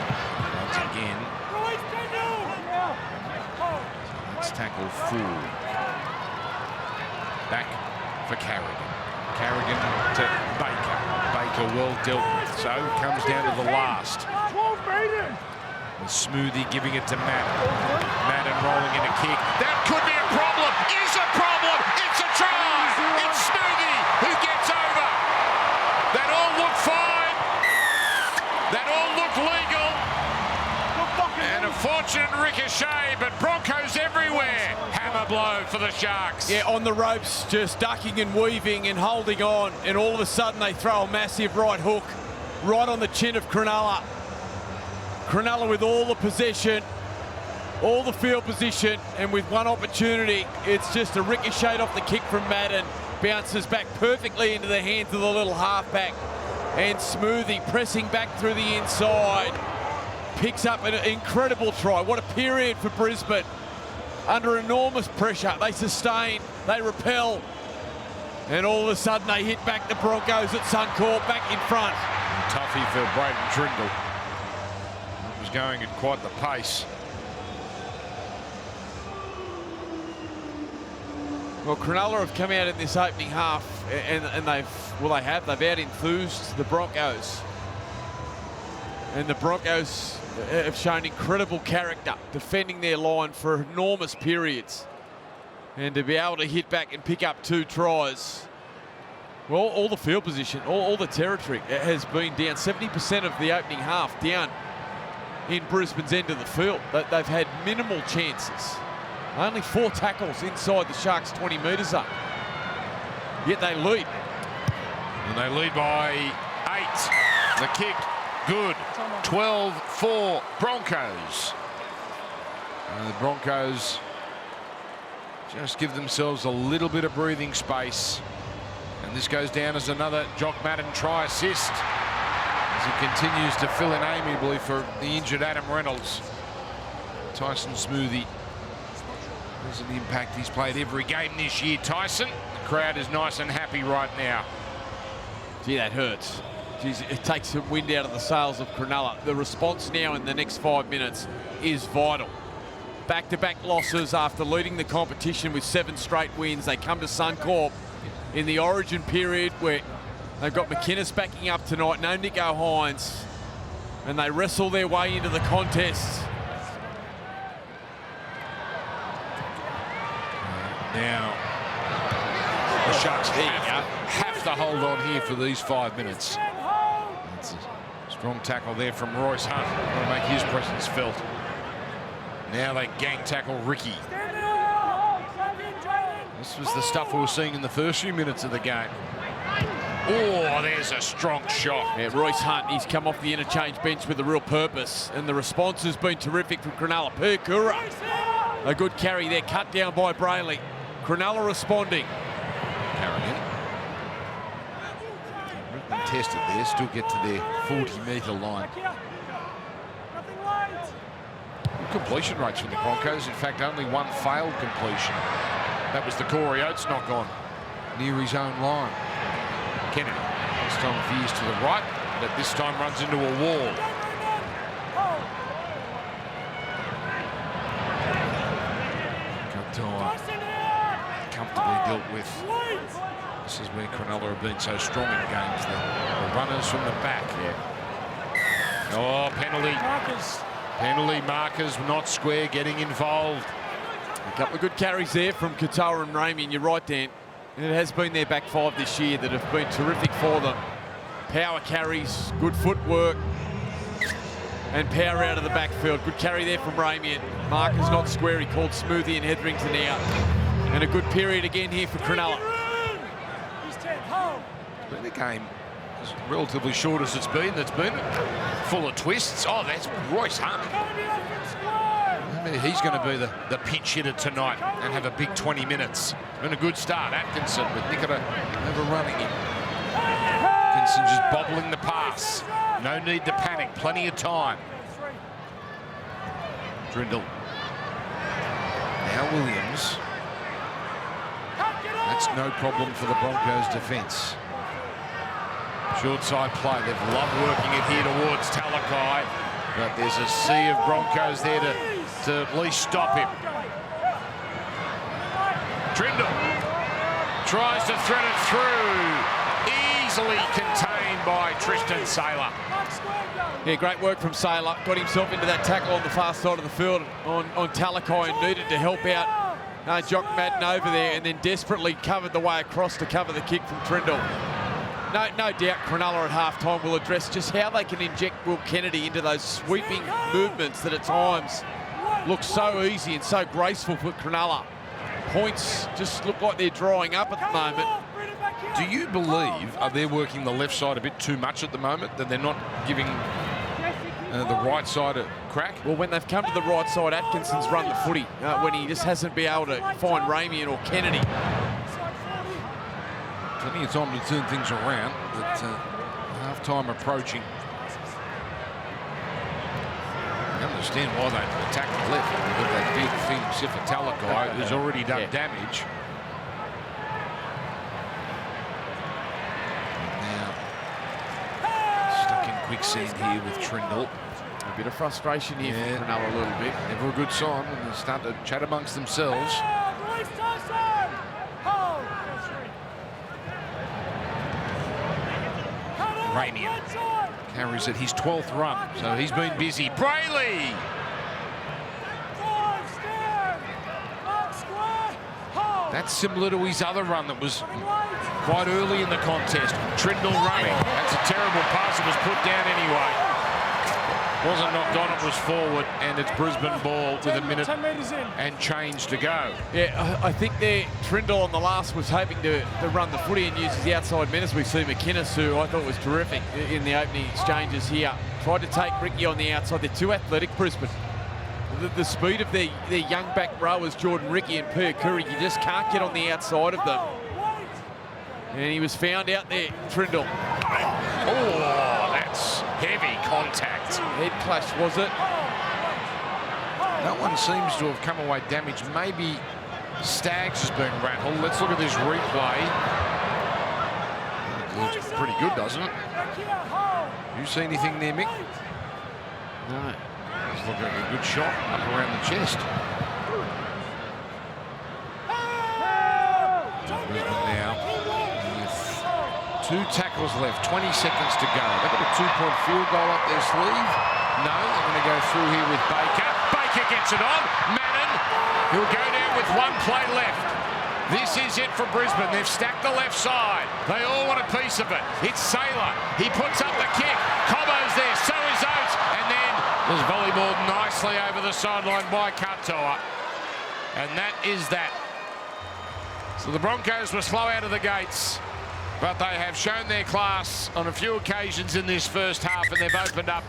Once again. Let's tackle full. Back for Carrigan. Carrigan to Baker. Baker well dealt with. So comes down to the last. And Smoothie giving it to Madden. Madden rolling in a kick. That could be a problem. Is a problem. It's a try. It's Smoothie who gets over. That all looked fine. That all looked legal. And a fortunate ricochet, but Broncos everywhere. blow for the Sharks. Yeah, on the ropes, just ducking and weaving and holding on, and all of a sudden they throw a massive right hook right on the chin of Cronulla. Cronulla with all the possession, all the field position, and with one opportunity, it's just a ricochet off the kick from Madden, bounces back perfectly into the hands of the little halfback, and Smoothie pressing back through the inside, picks up an incredible try. What a period for Brisbane. Under enormous pressure, they sustain, they repel, and all of a sudden they hit back the Broncos at Suncorp, back in front. Toughie for Braden Trindle. It was going at quite the pace. Well, Cronulla have come out in this opening half, and they've out-enthused the Broncos. And the Broncos have shown incredible character, defending their line for enormous periods. And to be able to hit back and pick up 2 tries. Well, all the field position, all the territory has been down. 70% of the opening half down in Brisbane's end of the field. They've had minimal chances. Only 4 tackles inside the Sharks' 20-metre zone. Yet they lead. And they lead by 8. The kick, good. 12-4 Broncos. And the Broncos just give themselves a little bit of breathing space. And this goes down as another Jock Madden try assist as he continues to fill in amiably for the injured Adam Reynolds. Tyson Smoothie has an impact. He's played every game this year. Tyson, the crowd is nice and happy right now. Gee, that hurts. Geez, it takes some wind out of the sails of Cronulla. The response now in the next 5 minutes is vital. Back-to-back losses after leading the competition with 7 straight wins. They come to Suncorp in the origin period where they've got McInnes backing up tonight, no Nico Hines, and they wrestle their way into the contest. Now, the Sharks have to hold on here for these 5 minutes. That's a strong tackle there from Royce Hunt. Want to make his presence felt. Now they gang tackle Ricky. This was the stuff we were seeing in the first few minutes of the game. Oh, there's a strong shot. Yeah, Royce Hunt, he's come off the interchange bench with a real purpose, and the response has been terrific from Cronulla. Perkura, a good carry there, cut down by Brayley. Cronulla responding. Carrigan. Been tested there, still get to their 40-metre line. Good completion rates from the Broncos. In fact, only 1 failed completion. That was the Corey Oates knock on near his own line. Kennedy, this time veers to the right, but this time runs into a wall. Comfortably dealt with. This is where Cronulla have been so strong in games. The runners from the back. Yeah. Oh, penalty. Penalty markers not square getting involved. A couple of good carries there from Katoa and Ramey, and you're right, Dan. And it has been their back 5 this year that have been terrific for them. Power carries, good footwork, and power out of the backfield. Good carry there from Ramey. Markers not square. He called Smoothie and Hetherington out. And a good period again here for Cronulla. It's been a game as relatively short as it's been. That's been full of twists. Oh, that's Royce Hunt. He's going to be the pinch hitter tonight and have a big 20 minutes. Been a good start. Atkinson with Nicola overrunning him. Atkinson just bobbling the pass. No need to panic. Plenty of time. Trindle. Now Williams. That's no problem for the Broncos defence. Short side play. They've loved working it here towards Talakai. But there's a sea of Broncos there to at least stop him. Trindle tries to thread it through. Easily contained by Tristan Saylor. Yeah, great work from Saylor. Got himself into that tackle on the far side of the field on Talakai and needed to help out Jock Madden over there, and then desperately covered the way across to cover the kick from Trindle. No doubt Cronulla at half-time will address just how they can inject Will Kennedy into those sweeping movements that at times look so easy and so graceful for Cronulla. points just look like they're drying up at the moment. Do you believe they're working the left side a bit too much at the moment, that they're not giving the right side a crack? Well, when they've come to the right side, Atkinson's run the footy when he just hasn't been able to find Ramian or Kennedy. Plenty of time to turn things around, but half-time approaching. I understand why they attack the left. They've got that big thing, Physicality guy, who's already done damage. Now, stuck in quicksand here with Trindle. A bit of frustration here for Trindle a little bit. Never a good sign when they start to chat amongst themselves. Ramian carries it his 12th run, so he's been busy. Brayley! That's similar to his other run that was quite early in the contest. Trindle running. That's a terrible pass. It was put down anyway. Wasn't knocked on, it was forward, and it's Brisbane ball with a minute and change to go. Yeah, I think Trindle on the last was hoping to run the footy and use his outside men, as we see McInnes, who I thought was terrific in the opening exchanges here. Tried to take Ricky on the outside. They're too athletic, Brisbane. The speed of their young back rowers, Jordan Ricky and Puakuri, you just can't get on the outside of them. And he was found out there, Trindle. Oh, that's heavy contact. Head clash, was it? No one seems to have come away damaged. Maybe Staggs has been rattled. Let's look at this replay. It looks pretty good, doesn't it? You see anything there, Mick? No. It's looking like a good shot up around the chest. Brisbane now with 2 tackles left, 20 seconds to go. They've got a 2-point field goal up their sleeve. No, they're going to go through here with Baker. Baker gets it on. Madden, who'll go down with 1 play left. This is it for Brisbane. They've stacked the left side. They all want a piece of it. It's Saylor. He puts up the kick. Cobbo's there. So is Oates. And then there's volleyball nicely over the sideline by Katoa. And that is that. So the Broncos were slow out of the gates, but they have shown their class on a few occasions in this first half, and they've opened up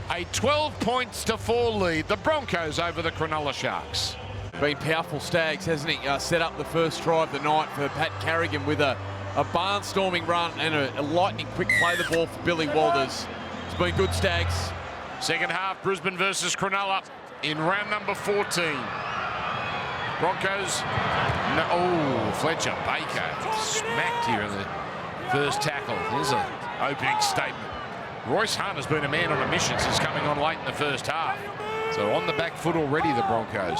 a 12-4 lead. The Broncos over the Cronulla Sharks. Been powerful Staggs, hasn't he? Set up the first try of the night for Pat Carrigan with a barnstorming run and a lightning quick play the ball for Billy Walters. It's been good, Staggs. Second half, Brisbane versus Cronulla in round number 14. Broncos, Fletcher Baker smacked here in the first tackle. Here's an opening statement. Royce Hunt has been a man on a mission since coming on late in the first half. So on the back foot already, the Broncos.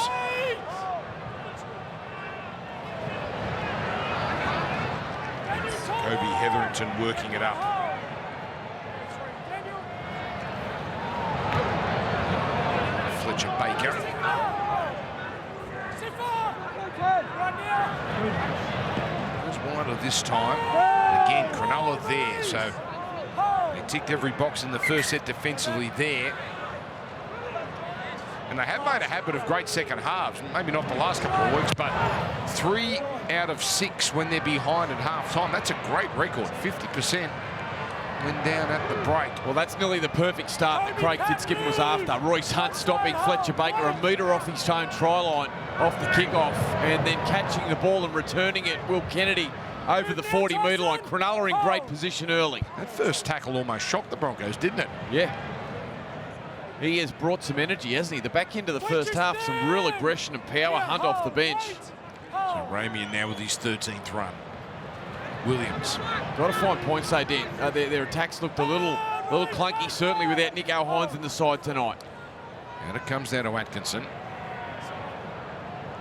Kobe Hetherington working it up. Fletcher Baker. There's Wilder this time. Again, Cronulla there, so they ticked every box in the first set defensively there. And they have made a habit of great second halves. Maybe not the last couple of weeks, but 3 out of 6 when they're behind at half-time. That's a great record, 50% when down at the break. Well, that's nearly the perfect start that Craig Fitzgibbon was after. Royce Hunt stopping Fletcher Baker a metre off his own try line, off the kick-off, and then catching the ball and returning it. Will Kennedy over the 40-metre line. Cronulla in great position early. That first tackle almost shocked the Broncos, didn't it? Yeah. He has brought some energy, hasn't he? The back end of the first half, some real aggression and power. Hunt off the bench. So Ramian now with his 13th run. Williams. Got to find points they did. Their attacks looked a little clunky, certainly without Nick Hines in the side tonight. And it comes down to Atkinson.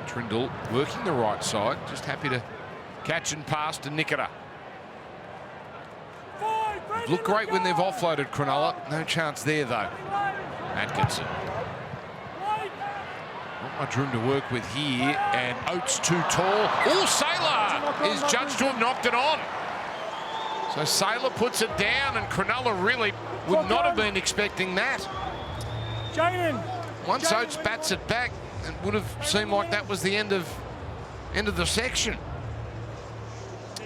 Trindle working the right side, just happy to catch and pass to Nikita. Look great when they've offloaded Cronulla. No chance there though. Atkinson. Not much room to work with here, and Oates too tall. Oh, Saylor is judged to have knocked it on. So Saylor puts it down, and Cronulla really would not have been expecting that. Once Oates bats it back, it would have seemed like that was the end of end of the section.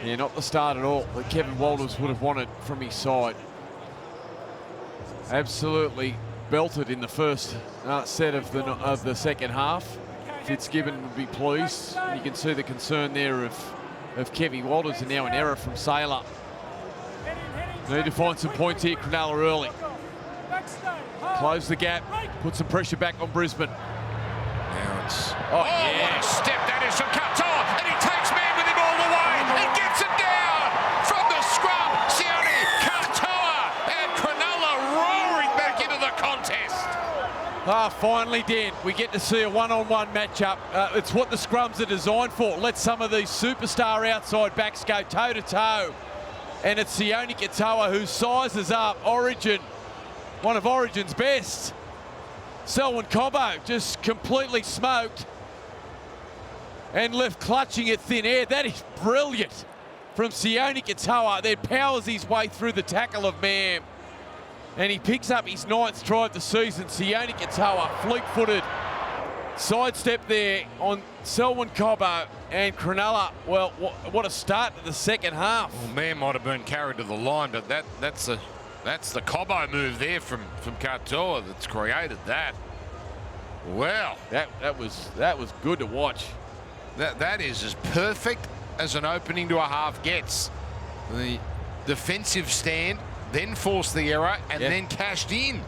Yeah, not the start at all that Kevin Walters would have wanted from his side. Absolutely belted in the first set of the second half. Fitzgibbon would be pleased. And you can see the concern there of Kevin Walters, and now an error from Saylor. Need to find some points here, Cronulla early. Close the gap, put some pressure back on Brisbane. Now it's... Oh, yeah. What a step that is from Katoa, and he takes man with him all the way and gets it down from the scrum. Sione Katoa, and Cronulla roaring back into the contest. Finally, Dan, we get to see a one-on-one matchup. It's what the scrums are designed for. Let some of these superstar outside backs go toe-to-toe. And it's Sione Katoa who sizes up Origin, one of Origin's best. Selwyn Cobbo just completely smoked and left clutching at thin air. That is brilliant from Sione Katoa. Then powers his way through the tackle of Mam. And he picks up his 9th try of the season. Sione Katoa, fleet-footed sidestep there on Selwyn Cobbo, and Cronulla, well, what a start to the second half. Well, man might have been carried to the line, but that's the Cobbo move there from Katoa that's created that. Well, that was good to watch. That is as perfect as an opening to a half gets. The defensive stand, then forced the error, and then cashed in.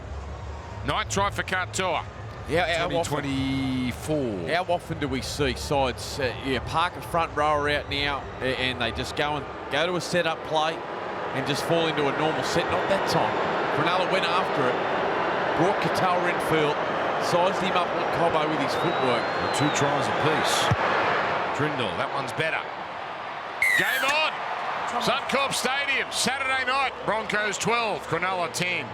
9th try for Katoa. Yeah, 2024. How often do we see sides park a front rower out now and they just go to a set-up play and just fall into a normal set? Not that time. Cronulla went after it, brought Katoa in field, sized him up on Cobbo with his footwork. 2 tries apiece. Trindle, that one's better. Game on! Suncorp Stadium, Saturday night. Broncos 12, Cronulla 10.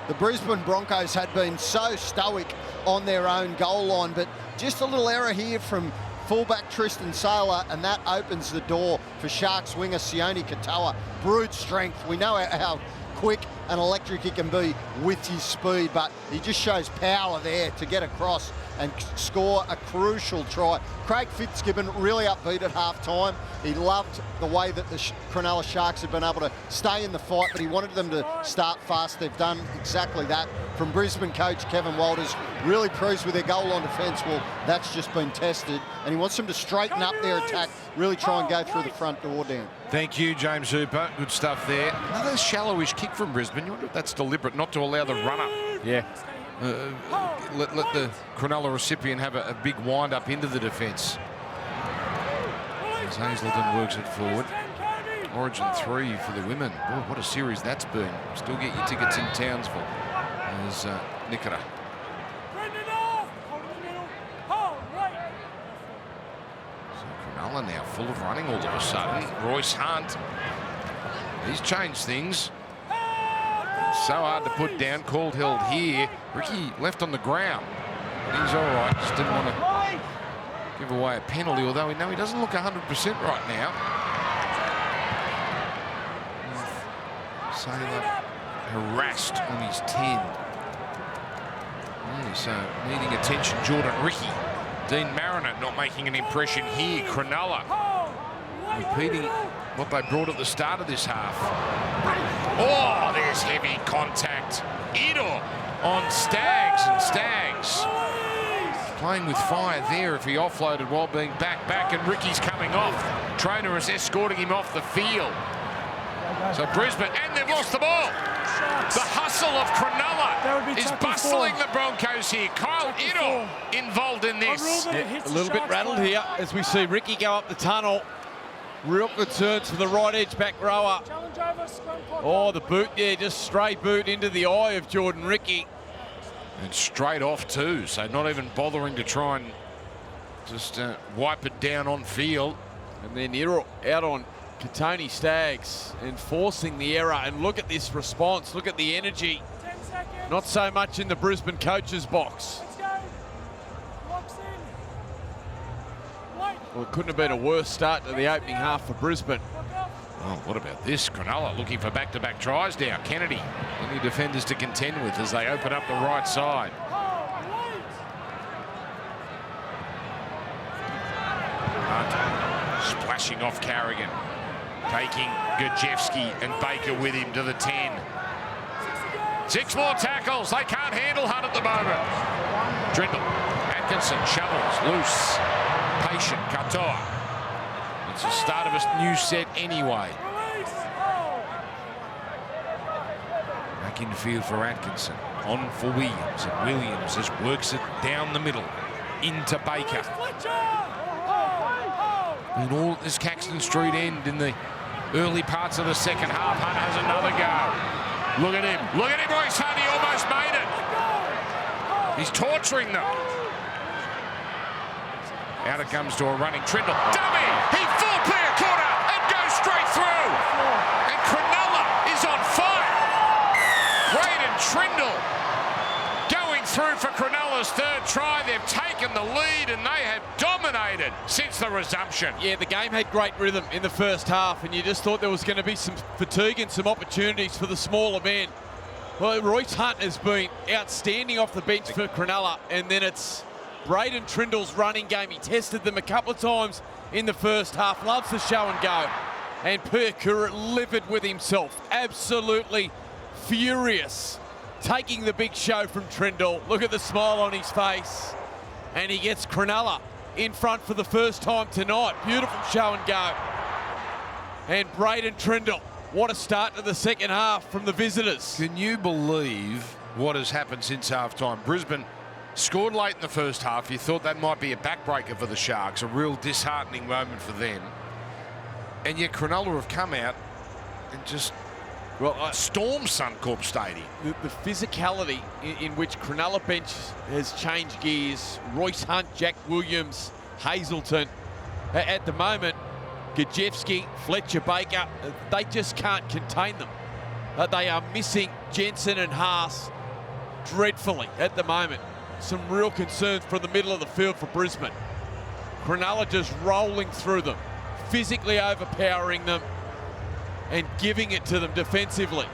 The Brisbane Broncos had been so stoic on their own goal line, but just a little error here from fullback Tristan Saylor, and that opens the door for Sharks winger Sione Katoa. Brute strength. We know how quick and electric he can be with his speed, but he just shows power there to get across and score a crucial try. Craig Fitzgibbon really upbeat at half-time. He loved the way that the Cronulla Sharks had been able to stay in the fight, but he wanted them to start fast. They've done exactly that. From Brisbane coach Kevin Walters, really pleased with their goal line defence. Well, that's just been tested, and he wants them to straighten up their attack, really try and go through the front door down. Thank you, James Hooper. Good stuff there. Another shallowish kick from Brisbane. You wonder if that's deliberate, not to allow the runner. Yeah. Let the Cronulla recipient have a big wind-up into the defence. As Hazelton works it forward. Origin 3 for the women. Boy, what a series that's been. Still get your tickets in Townsville. There's Nikora. So Cronulla now full of running all of a sudden. Royce Hunt. He's changed things. So hard to put down. Called held here. Ricky left on the ground. But he's all right. Just didn't want to give away a penalty, although we know he doesn't look 100% right now. Saylor harassed on his 10. So needing attention, Jordan Ricky. Dean Mariner not making an impression here. Cronulla repeating what they brought at the start of this half. Oh, there's heavy contact. Idor on Staggs, and Staggs playing with fire there if he offloaded while being back, and Ricky's coming off. Trainer is escorting him off the field. So Brisbane, and they've lost the ball. The hustle of Cronulla is bustling the Broncos here. Kyle Idor involved in this. Yeah, a little bit rattled here as we see Ricky go up the tunnel. Real concern to the right edge back rower. Oh, the boot there, just straight boot into the eye of Jordan Ricky. And straight off too, so not even bothering to try and just wipe it down on field. And then Idor out on Katoni Staggs, enforcing the error. And look at this response, look at the energy. 10 seconds. Not so much in the Brisbane coach's box. Let's go. Locks in. Wait. Well, it couldn't have been a worse start to the opening half for Brisbane. Lock up. Oh, what about this? Cronulla looking for back-to-back tries now. Kennedy, any defenders to contend with as they open up the right side. finishing off Carrigan. Taking Gajewski and Baker with him to the 10. 6 more tackles. They can't handle Hunt at the moment. Trindle. Atkinson shovels. Loose. Patient. Katoa. It's the start of a new set anyway. Back in the field for Atkinson. On for Williams. And Williams just works it down the middle. Into Baker. In all this Caxton Street end in the early parts of the second half, Hunt has another go. Look at him. Look at him, Royce Hunt. He almost made it. He's torturing them. Out it comes to a running Trindle. Dummy! He full clear corner and goes straight through. And Cronulla is on fire. Braden Trindle going through for Cronulla's third try. They've taken the lead and they have dominated since the resumption. Yeah, the game had great rhythm in the first half, and you just thought there was going to be some fatigue and some opportunities for the smaller men. Well, Royce Hunt has been outstanding off the bench for Cronulla, and then it's Braden Trindle's running game. He tested them a couple of times in the first half, loves the show and go. And Perkura livid with himself, absolutely furious, taking the big show from Trindle. Look at the smile on his face. And he gets Cronulla in front for the first time tonight. Beautiful show and go. And Braden Trindle, what a start to the second half from the visitors. Can you believe what has happened since halftime? Brisbane scored late in the first half. You thought that might be a backbreaker for the Sharks, a real disheartening moment for them. And yet Cronulla have come out and just storm Suncorp Stadium. The physicality in which Cronulla bench has changed gears. Royce Hunt, Jack Williams, Hazelton. At the moment, Gajewski, Fletcher, Baker, they just can't contain them. They are missing Jensen and Haas dreadfully at the moment. Some real concerns from the middle of the field for Brisbane. Cronulla just rolling through them, physically overpowering them and giving it to them defensively.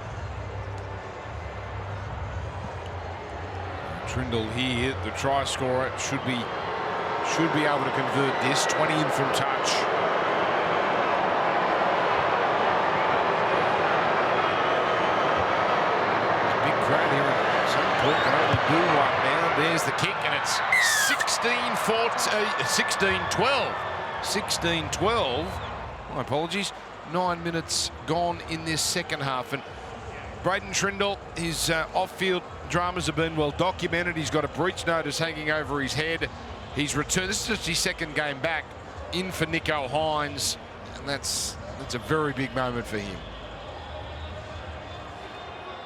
Trindle here, the try scorer, should be able to convert this. 20 in from touch. Big crowd here at Suncorp can only do right now. There's the kick, and it's 16-12. 16-12. My apologies. 9 minutes gone in this second half, and Braden Trindle, his off-field dramas have been well documented. He's got a breach notice hanging over his head. He's returned. This is just his second game back in for Nico Hines, and that's a very big moment for him.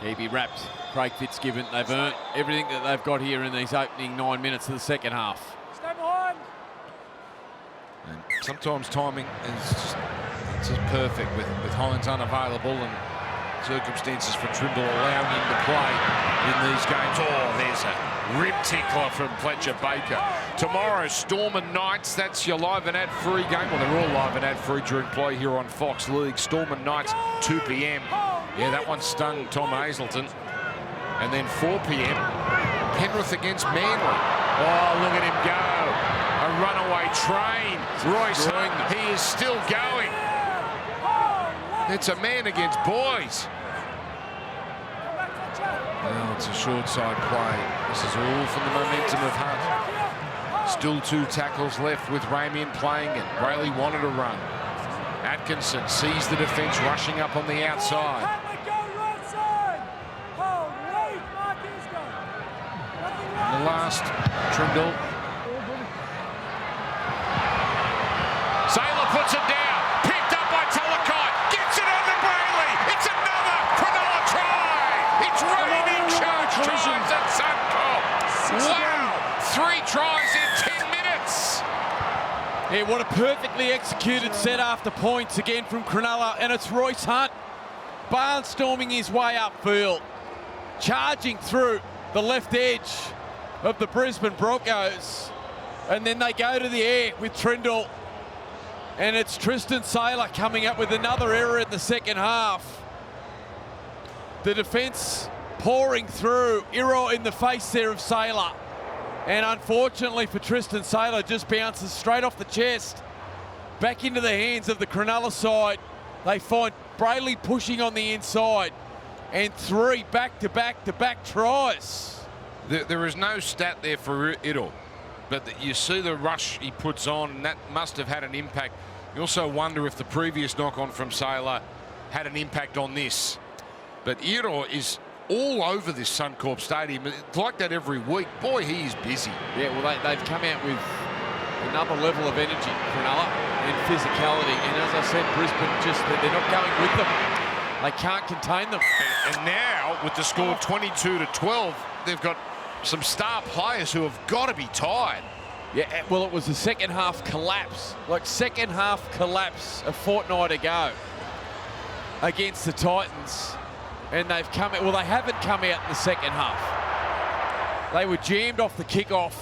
He wrapped Craig Fitzgibbon. They've earned everything that they've got here in these opening 9 minutes of the second half. Stay behind. And sometimes timing is just perfect with Hines unavailable and circumstances for Trindle allowing him to play in these games. Oh, there's a rib tickler from Fletcher Baker. Tomorrow, Storm and Knights. That's your live and ad-free game. Well, they're all live and ad-free during play here on Fox League. Storm and Knights, 2 p.m. Yeah, that one stung Tom Hazelton. And then 4 p.m, Penrith against Manly. Oh, look at him go. A runaway train. Royce Hunt, he is still going. It's a man against boys. Well, it's a short side play. This is all from the momentum of Hunt. Still 2 tackles left with Ramian playing it. Brayley wanted a run. Atkinson sees the defence rushing up on the outside. And the last, Trindle. Saylor puts it down. Picked up by Talakai. Gets it on to Brayley. It's another Cronulla try. It's reigning charge tries at Suncorp. Wow. 3 tries in 10 minutes. Yeah, what a perfectly executed set after points again from Cronulla, and it's Royce Hunt barnstorming his way upfield, charging through the left edge of the Brisbane Broncos, and then they go to the air with Trindle, and it's Tristan Saylor coming up with another error in the second half. The defence pouring through, Iro in the face there of Saylor, and unfortunately for Tristan Saylor, just bounces straight off the chest back into the hands of the Cronulla side. They find Brayley pushing on the inside, and 3 back-to-back tries. There is no stat there for Idle, but you see the rush he puts on, and that must have had an impact. You also wonder if the previous knock-on from Sailor had an impact on this. But Iro is all over this Suncorp Stadium. It's like that every week. Boy, he is busy. Yeah, well, they've come out with another level of energy, Cronulla, and physicality. And as I said, Brisbane they're not going with them. They can't contain them. And now, with the score 22-12, they've got some star players who have got to be tired. Yeah, well, it was a second half collapse. Like second half collapse a fortnight ago against the Titans. And they've come out, well, they haven't come out in the second half. They were jammed off the kickoff.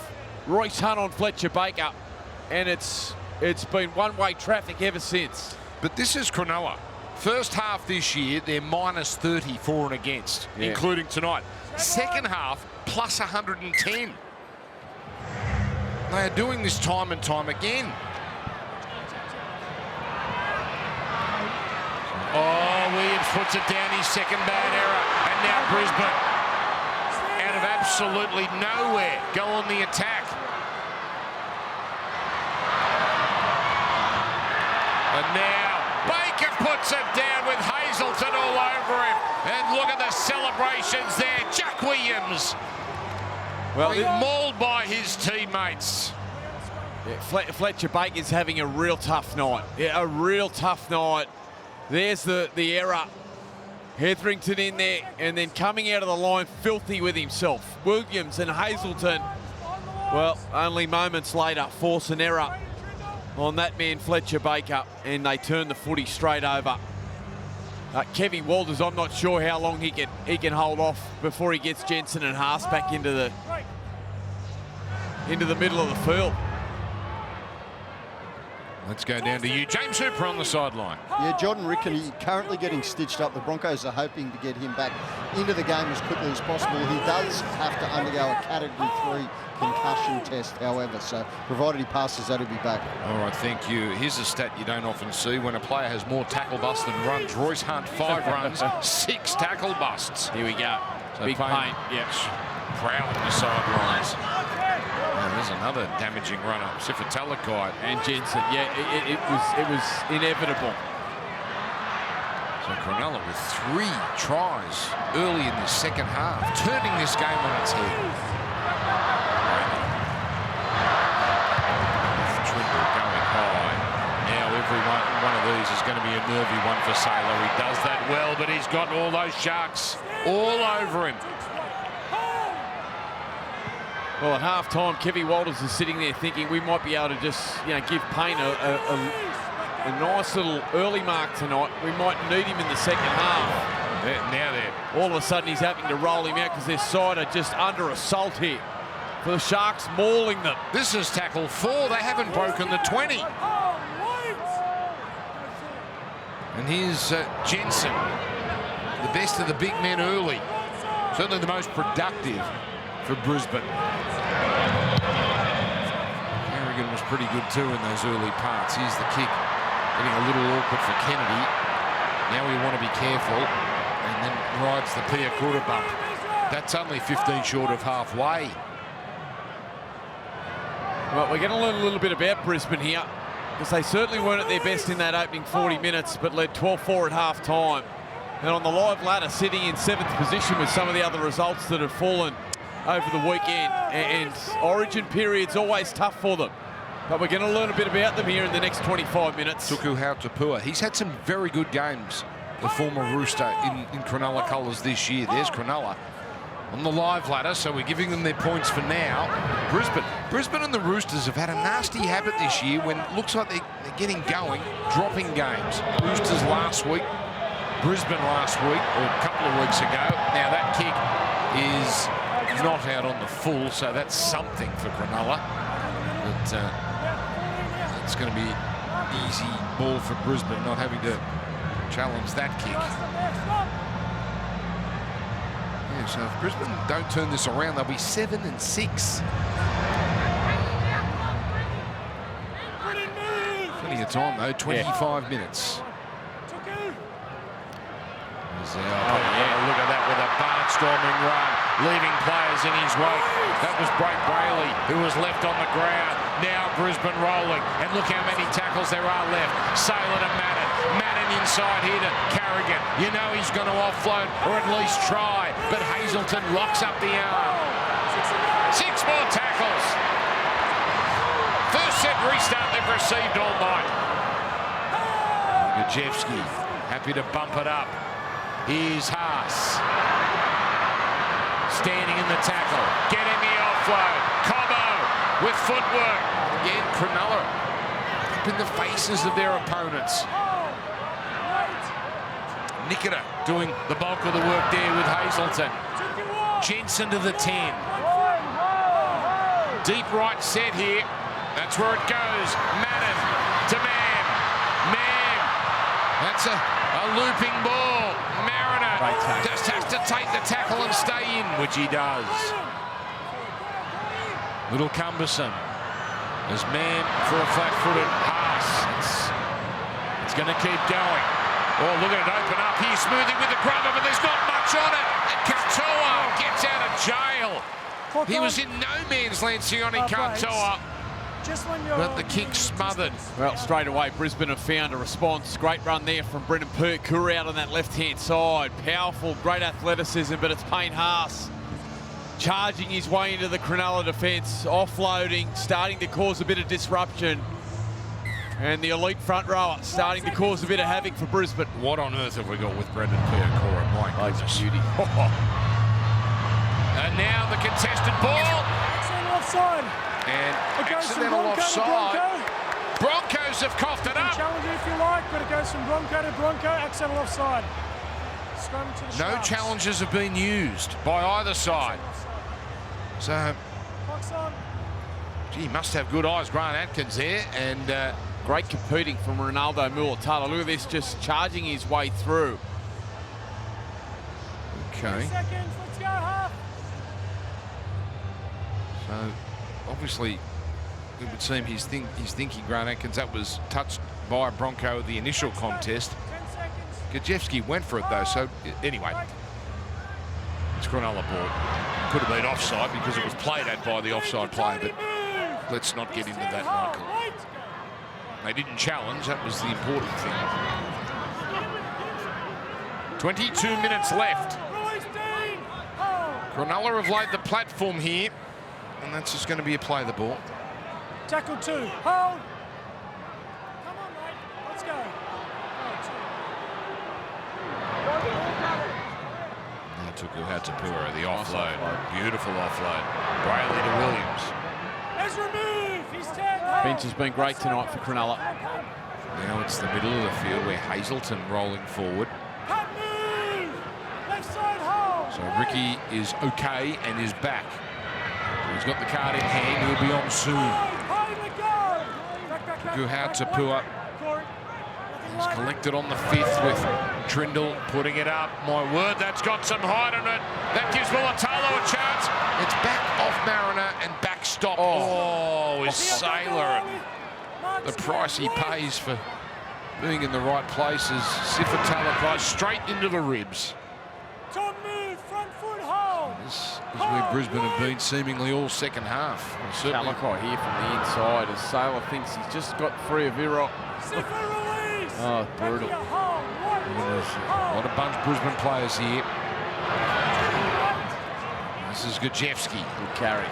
Royce Hunt on Fletcher Baker. And it's been one-way traffic ever since. But this is Cronulla. First half this year, they're minus 30 for and against, including tonight. Second half, plus 110. They are doing this time and time again. Oh, Williams puts it down, his second bad error. And now Brisbane, out of absolutely nowhere, go on the attack. And now Baker puts it down with Hazelton all over him. And look at the celebrations there. Jack Williams, well, mauled by his teammates. Yeah, Fletcher Baker's having a real tough night. Yeah, a real tough night. There's the error. Hetherington in there, and then coming out of the line filthy with himself. Williams and Hazelton, well, only moments later, force an error on that man Fletcher Baker, and they turn the footy straight over. Kevin Walters, I'm not sure how long he can hold off before he gets Jensen and Haas back into the middle of the field. Let's go down to you. James Hooper on the sideline. Yeah, Jordan Rickety currently getting stitched up. The Broncos are hoping to get him back into the game as quickly as possible. He does have to undergo a Category 3 concussion test, however, so provided he passes that, he'll be back. All right, thank you. Here's a stat you don't often see. When a player has more tackle busts than runs, Royce Hunt 5 runs, 6 tackle busts. Here we go. So Big pain. Yep. Prowling the sidelines. There's another damaging run-up. Sifitalakai and Jensen. Yeah, it was inevitable. So Cronulla with 3 tries early in the second half, turning this game on its head. Trindle going high. Now every one of these is going to be a nervy one for Sailor. He does that well, but he's got all those Sharks all over him. Well, at half-time, Kevin Walters is sitting there thinking we might be able to just, give Payne a nice little early mark tonight. We might need him in the second half. Now all of a sudden he's having to roll him out because their side are just under assault here. For the Sharks mauling them. This is tackle 4. They haven't broken the 20. And here's Jensen, the best of the big men early. Certainly the most productive for Brisbane. Carrigan was pretty good too in those early parts. Here's the kick, getting a little awkward for Kennedy. Now we want to be careful, and then rides the Pia Kura bump. That's only 15 short of halfway. Well, we're going to learn a little bit about Brisbane here, because they certainly weren't at their best in that opening 40 minutes, but led 12-4 at half-time. And on the live ladder, sitting in 7th position with some of the other results that have fallen over the weekend, and origin period's always tough for them. But we're going to learn a bit about them here in the next 25 minutes. Tuku Hautapua, he's had some very good games, the former Rooster in Cronulla colours this year. There's Cronulla on the live ladder, so we're giving them their points for now. Brisbane and the Roosters have had a nasty habit this year when it looks like they're getting going, dropping games. Roosters last week, Brisbane last week, or a couple of weeks ago. Now that kick is not out on the full, so that's something for Cronulla. But it's going to be easy ball for Brisbane, not having to challenge that kick. Yeah, so if Brisbane don't turn this around, they'll be 7-6. Plenty of time, though. 25 minutes. Look at that with a barnstorming run, leaving players in his wake. That was Brake Brayley, who was left on the ground. Now Brisbane rolling, and look how many tackles there are left. Saylor to Madden. Madden inside here to Carrigan. You know he's going to offload, or at least try, but Hazelton locks up the arm. 6 more tackles. First set restart they've received all night. Gajewski happy to bump it up. Here's Haas. Standing in the tackle. Getting the offload. Cobbo with footwork. Again, Cronulla up in the faces of their opponents. Nikita doing the bulk of the work there with Hazelton. Jensen to the 10. Deep right set here. That's where it goes. Madden to Mam. Mam. That's a looping ball. Mariner just has to take the tackle and stay in, which he does. Little cumbersome. There's Mam for a flat-footed pass. It's going to keep going. Oh, look at it open up here. Smoothie with the grubber, but there's not much on it. And Katoa gets out of jail. He was in no man's land, Sione Katoa. But the kick smothered. Well, straight away, Brisbane have found a response. Great run there from Brendan Percour out on that left-hand side. Powerful, great athleticism, but it's Payne Haas charging his way into the Cronulla defence, offloading, starting to cause a bit of disruption. And the elite front rower starting to cause a bit of havoc for Brisbane. What on earth have we got with Brendan Percour? My goodness. Beauty. And now the contested ball. Offside. And accidental offside. Broncos have coughed it up. Challenge it if you like, but it goes from Bronco to Bronco. Accidental offside. Scrum to the No Sharks. challenges have been used by either side. So, gee, must have good eyes, Grant Atkins there. And great competing from Ronaldo Mulatalo. Look at this, just charging his way through. okay. 2 seconds, let's go, half. So, obviously, it would seem he's thinking, Grant Atkins, that was touched by a Bronco at the initial contest. 10 seconds. Gajewski went for it, though. So, anyway, it's Cronulla ball. Could have been offside because it was played at by the offside player, but let's not get into that, Michael. They didn't challenge. That was the important thing. 22 minutes left. Cronulla have laid the platform here, and that's just going to be a play the ball. Tackle 2. Hold. Come on, mate. Let's go. Now took Tapura, the offload. Beautiful offload. Brayley to Williams. Ezra move. He's 10. Bench has been great tonight for Cronulla. Now it's the middle of the field where Hazelton rolling forward. Cut move. Left side hold. So Ricky is okay and is back. He's got the card in hand. He'll be on soon. Tapura is collected on the 5th with Trindle putting it up. My word, that's got some height on it. That gives Mulatalo a chance. It's back off Mariner and backstop. Oh, is Saylor. The price he pays for being in the right places. Sifatala straight into the ribs. Tom move, front foot hold. This is where Brisbane have been seemingly all second half. Malachi here from the inside as Saylor thinks he's just got free of Irok. Release. Oh, brutal. A lot of bunch Brisbane players here. This is Gajewski. Good carry.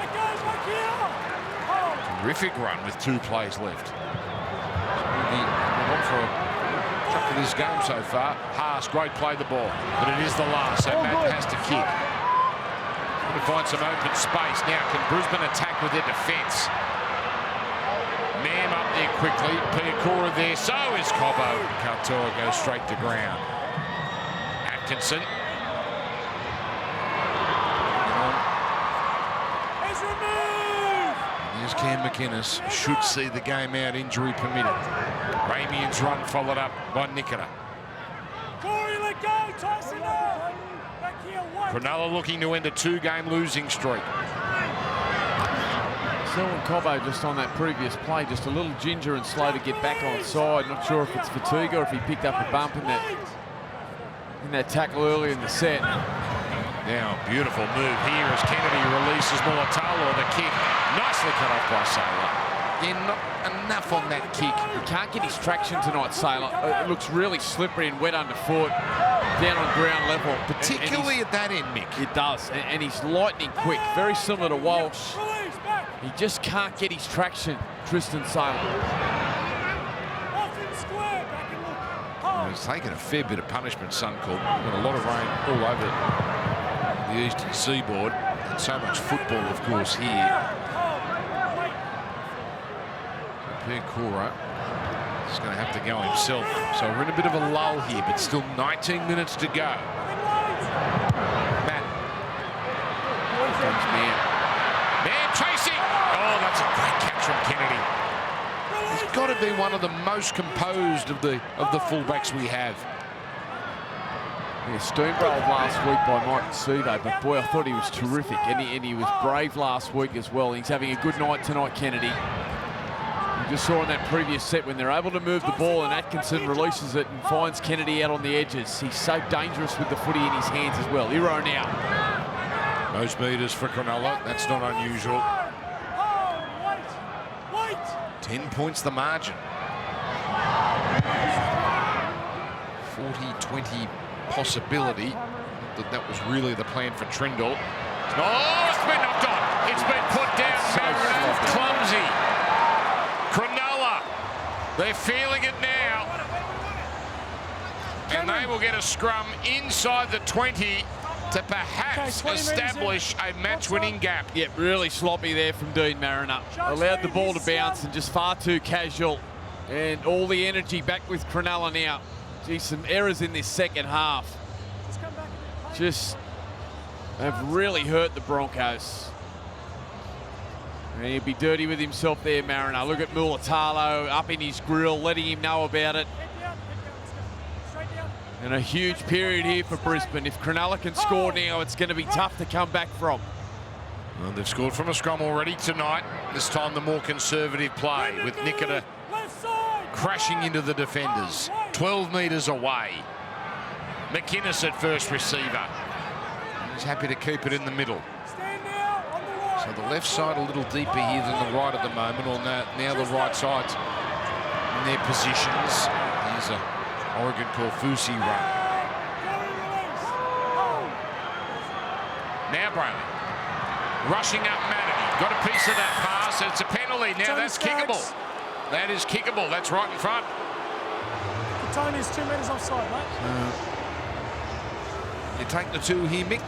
Terrific run with 2 plays left. On for a chunk of this game so far. Haas, great play the ball, but it is the last, so Matt has to kick. To find some open space. Now, can Brisbane attack with their defence? Mam up there quickly. Percour there. So is Cobbo. Katoa goes straight to ground. Atkinson. Here's Cam McInnes. Should see the game out, injury permitted. Ramian's run followed up by Nikita. Corey, let go. Tyson up. Back here. Cronulla looking to end a 2-game losing streak. Selwyn Cobbo just on that previous play, just a little ginger and slow to get back on side. Not sure if it's fatigue or if he picked up a bump in that tackle early in the set. Now, beautiful move here as Kennedy releases Mulatalo. The kick nicely cut off by Sailor. Yeah, enough on that kick. He can't get his traction tonight, Sailor. It looks really slippery and wet underfoot, down on ground level. Particularly at that end, Mick. It does, and he's lightning quick, very similar to Walsh. He just can't get his traction, Tristan Sailor. He's taken a fair bit of punishment, Suncorp. Got a lot of rain all over the eastern seaboard, and so much football, of course, here. Cora is going to have to go himself. So we're in a bit of a lull here, but still 19 minutes to go. Matt. Man chasing. Oh, that's a great catch from Kennedy. He's got to be one of the most composed of the fullbacks we have. Yeah, steamrolled last week by Mike Sudo, but boy, I thought he was terrific, and he was brave last week as well. He's having a good night tonight, Kennedy. You just saw in that previous set when they're able to move the ball and Atkinson releases it and finds Kennedy out on the edges. He's so dangerous with the footy in his hands as well. Hero now. Most meters for Cronulla. That's not unusual. 10 points the margin. 40-20 possibility. That was really the plan for Trindle. Oh, it's been knocked on. It's been put down. So clumsy. Cronulla, they're feeling it now. And they will get a scrum inside the 20 to perhaps establish a match-winning gap. Yep, really sloppy there from Dean Mariner. Allowed the ball to bounce and just far too casual. And all the energy back with Cronulla now. Gee, some errors in this second half. Just have really hurt the Broncos. And he'd be dirty with himself there, Mariner. Look at Mulatalo up in his grill, letting him know about it. And a huge period here for Brisbane. If Cronulla can score now, it's going to be tough to come back from. Well, they've scored from a scrum already tonight. This time the more conservative play with Nikita crashing into the defenders. 12 metres away. McInnes at first receiver. He's happy to keep it in the middle. So the left side a little deeper here than the right at the moment. Or now the right side's in their positions. Here's a Oregon Corfusi run. Now Brayley rushing up Madden. Got a piece of that pass. It's a penalty. Now that's kickable. That is kickable. That's right in front. The Tony's 2 metres offside, mate. You take the 2 here, Mick?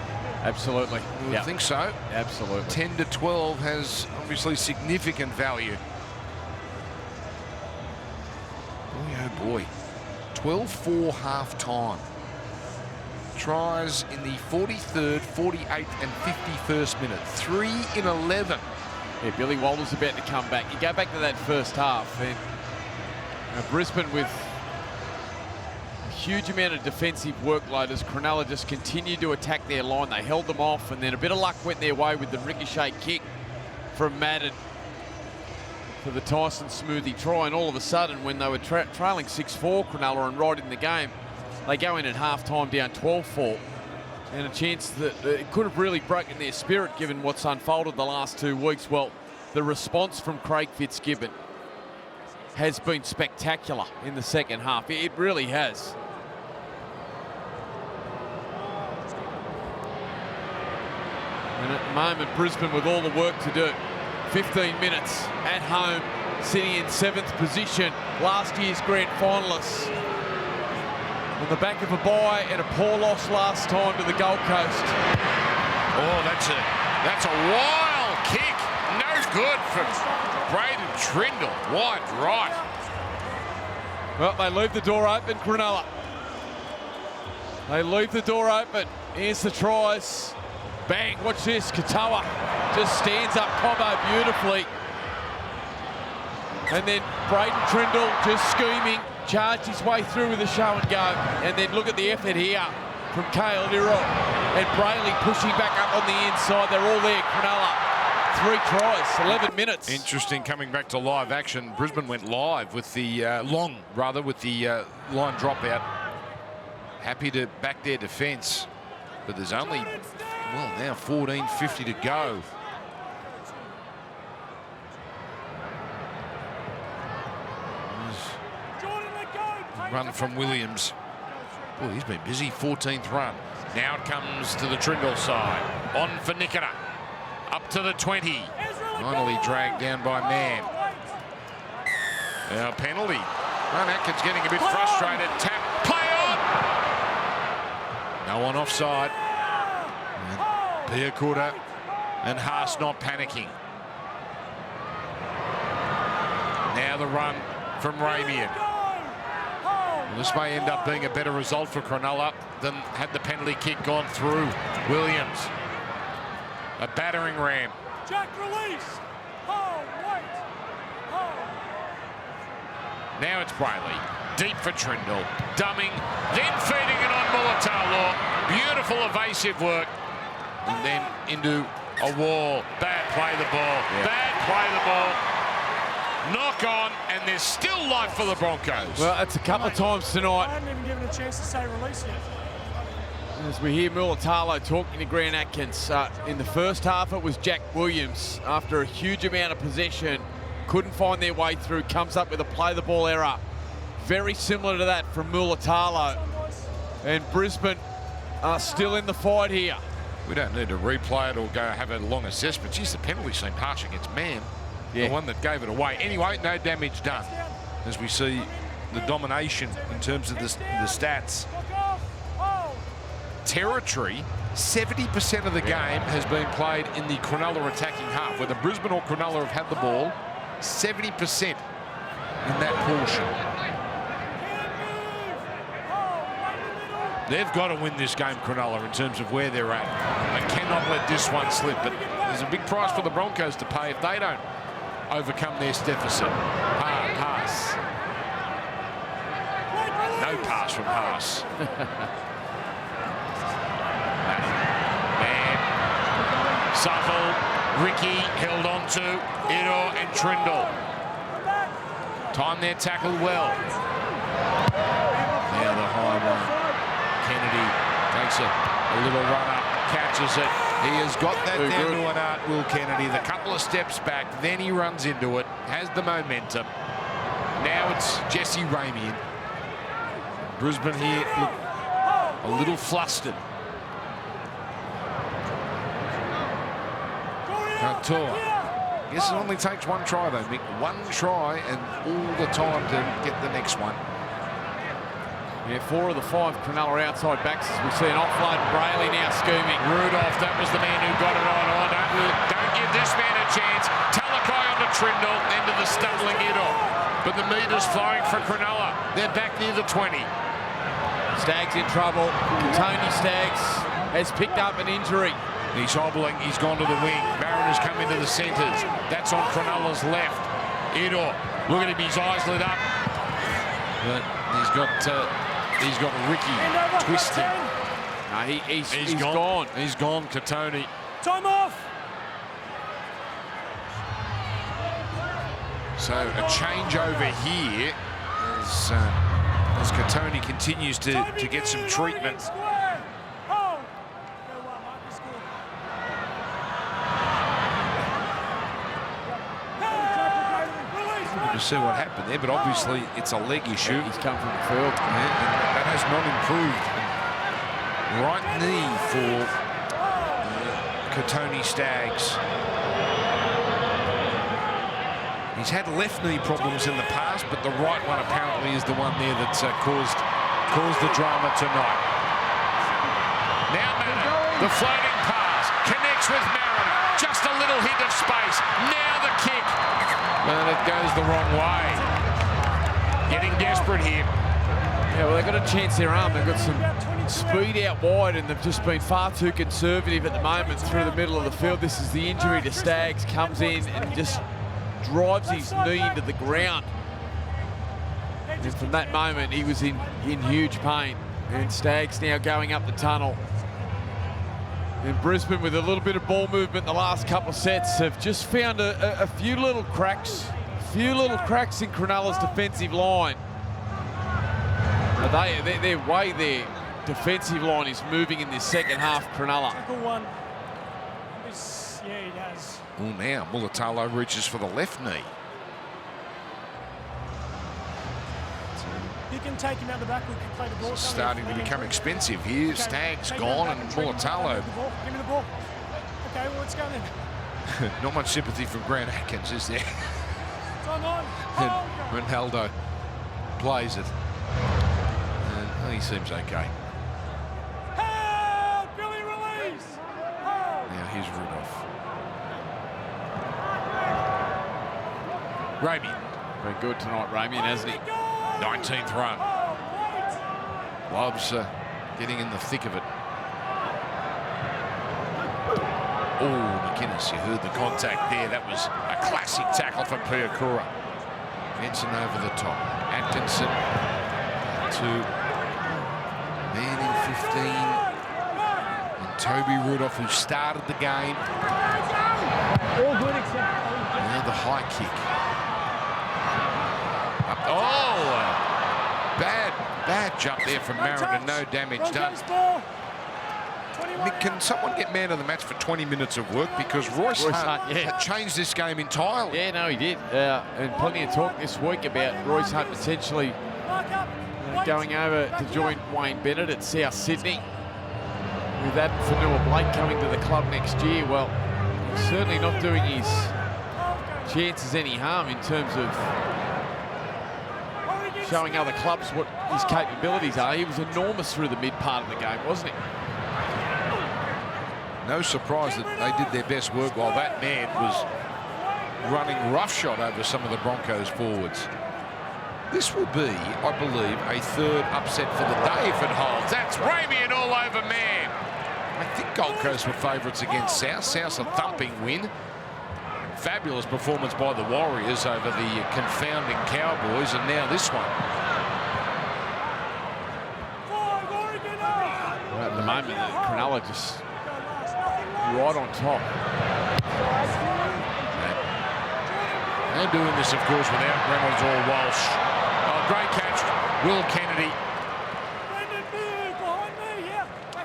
Absolutely. I think so. Absolutely. 10 to 12 has obviously significant value. Boy, oh boy. 12-4 half-time. Tries in the 43rd, 48th and 51st minute. 3 in 11. Yeah, Billy Walter's about to come back. You go back to that first half, and Brisbane with a huge amount of defensive workload as Cronulla just continued to attack their line. They held them off, and then a bit of luck went their way with the ricochet kick from Madden for the Tyson Smoothie try, and all of a sudden, when they were trailing 6-4 Cronulla and right in the game, they go in at half-time down 12-4, and a chance that it could have really broken their spirit given what's unfolded the last 2 weeks. Well, the response from Craig Fitzgibbon has been spectacular in the second half. It really has. And at the moment, Brisbane with all the work to do. 15 minutes at home, sitting in 7th position. Last year's grand finalists. On the back of a bye and a poor loss last time to the Gold Coast. Oh, that's a wild kick. No good for Braden Trindle. Wide right. Well, they leave the door open, Cronulla. They leave the door open. Here's the tries. Bang, watch this. Katoa just stands up Cobbo beautifully. And then Braden Trindle just scheming. Charged his way through with a show and go. And then look at the effort here from Kale Liro. And Brayley pushing back up on the inside. They're all there, Cronulla. 3 tries, 11 minutes. Interesting coming back to live action. Brisbane went live with the line dropout. Happy to back their defence, but there's only, well, now 14:50 to go. Run from Williams. Oh, he's been busy. 14th run. Now it comes to the Trindle side. On for Nickiter. Up to the 20. Finally dragged down by Mann. Now penalty. Ron Atkins getting a bit frustrated. Tap. Play on. No one offside. Piakuta and Haas not panicking. Now the run from Ramian. This may end up being a better result for Cronulla than had the penalty kick gone through. Williams. A battering ram. Jack, release. Now it's Brayley. Deep for Trindle. Dumming. Then feeding it on Mulatalo. Beautiful evasive work. And then into a wall. Bad play the ball. Yeah. Bad play the ball. Knock on, and there's still life for the Broncos. Well, that's a couple of times tonight. I hadn't even given a chance to say release yet. As we hear Mulatalo talking to Grant Atkins, in the first half it was Jack Williams, after a huge amount of possession, couldn't find their way through, comes up with a play the ball error. Very similar to that from Mulatalo. And Brisbane are still in the fight here. We don't need to replay it or go have a long assessment. Geez, the penalty seemed harsh against Mann. Yeah. The one that gave it away. Anyway, no damage done. As we see the domination in terms of the stats. Territory, 70% of the game has been played in the Cronulla attacking half. Whether Brisbane or Cronulla have had the ball, 70% in that portion. They've got to win this game, Cronulla, in terms of where they're at. They cannot let this one slip. But there's a big price for the Broncos to pay if they don't overcome their deficit. Pass. No pass from Haas. Man. Suttle, Ricky held on to Ito and Trindle. Time their tackle well. Now the high one. Kennedy takes a little run up, catches it. He has got that down to an art, Will Kennedy. The couple of steps back, then he runs into it, has the momentum. Now it's Jesse Ramian. Brisbane here look a little flustered. Katoa. Guess it only takes one try though, Mick. One try and all the time to get the next one. Yeah, 4 of the 5 Cronulla outside backs as we see an offload. Brayley now scooming. Rudolph, that was the man who got it on. Don't give this man a chance. Talakai on to Trindle, into the stumbling Ito. But the meter's flowing for Cronulla. They're back near the 20. Staggs in trouble. Tony Staggs has picked up an injury. He's hobbling, he's gone to the wing. Barron has come into the centres. That's on Cronulla's left. Ito, look at him, his eyes lit up. But he's got Ricky twisting. No, he's gone. He's gone, Katoni. Time off. So a change over here as Katoni continues to get some treatment. To see what happened there, but obviously it's a leg issue. He's come from the field. Yeah, and that has not improved. Right knee for Katoni Staggs. He's had left knee problems in the past, but the right one apparently is the one there that's caused the drama tonight. Now Marin, the floating pass, connects with Marin. Just a little hint of space. Now the kick. And it goes the wrong way. Getting desperate here. Yeah, well, they've got a chance their arm. They've got some speed out wide, and they've just been far too conservative at the moment through the middle of the field. This is the injury to Staggs, comes in and just drives his knee into the ground. And from that moment, he was in huge pain. And Staggs now going up the tunnel. And Brisbane, with a little bit of ball movement the last couple of sets, have just found a few little cracks. Few little cracks in Cronulla's defensive line. Their way their defensive line is moving in this second half, Cronulla. Tackle one. Yeah, he does. Oh, now Mulatalo reaches for the left knee. He can take him out the back. We can play the ball. It's starting to become expensive here. Okay, Stag's take gone that and back and Mulatalo. Give me the ball. Okay, well, let's go then. Not much sympathy from Grant Atkins, is there? Time on. And Ronaldo plays it. And he seems okay. Help! Billy, release! Help! Now here's Rudolph. Ramian. Been good tonight, Ramian, hasn't he? 19th run. Loves getting in the thick of it. Oh, McInnes, you heard the contact there. That was a classic tackle from Piakura. Benson over the top. Atkinson to man in 15. And Toby Rudolph, who started the game. All good except... Now the high kick. Oh, bad jump there from Mariner. No damage done. Can someone get man of the match for 20 minutes of work? Because Royce Hunt had changed this game entirely. Yeah, no, he did. And plenty of talk this week about Royce Hunt potentially going over to join Wayne Bennett at South Sydney. With that Fanua Blake coming to the club next year, well, he's certainly not doing his chances any harm in terms of showing other clubs what his capabilities are. He was enormous through the mid part of the game, wasn't he? No surprise that they did their best work while that man was running roughshod over some of the Broncos forwards. This will be, I believe, a third upset for the day if it holds. That's Ramian all over man. I think Gold Coast were favourites against South. South's a thumping win. Fabulous performance by the Warriors over the confounding Cowboys, and now this one. Well, at the moment, Cronulla just right on top. They're doing this, of course, without Reynolds or Walsh. Oh, great catch, Will Kennedy.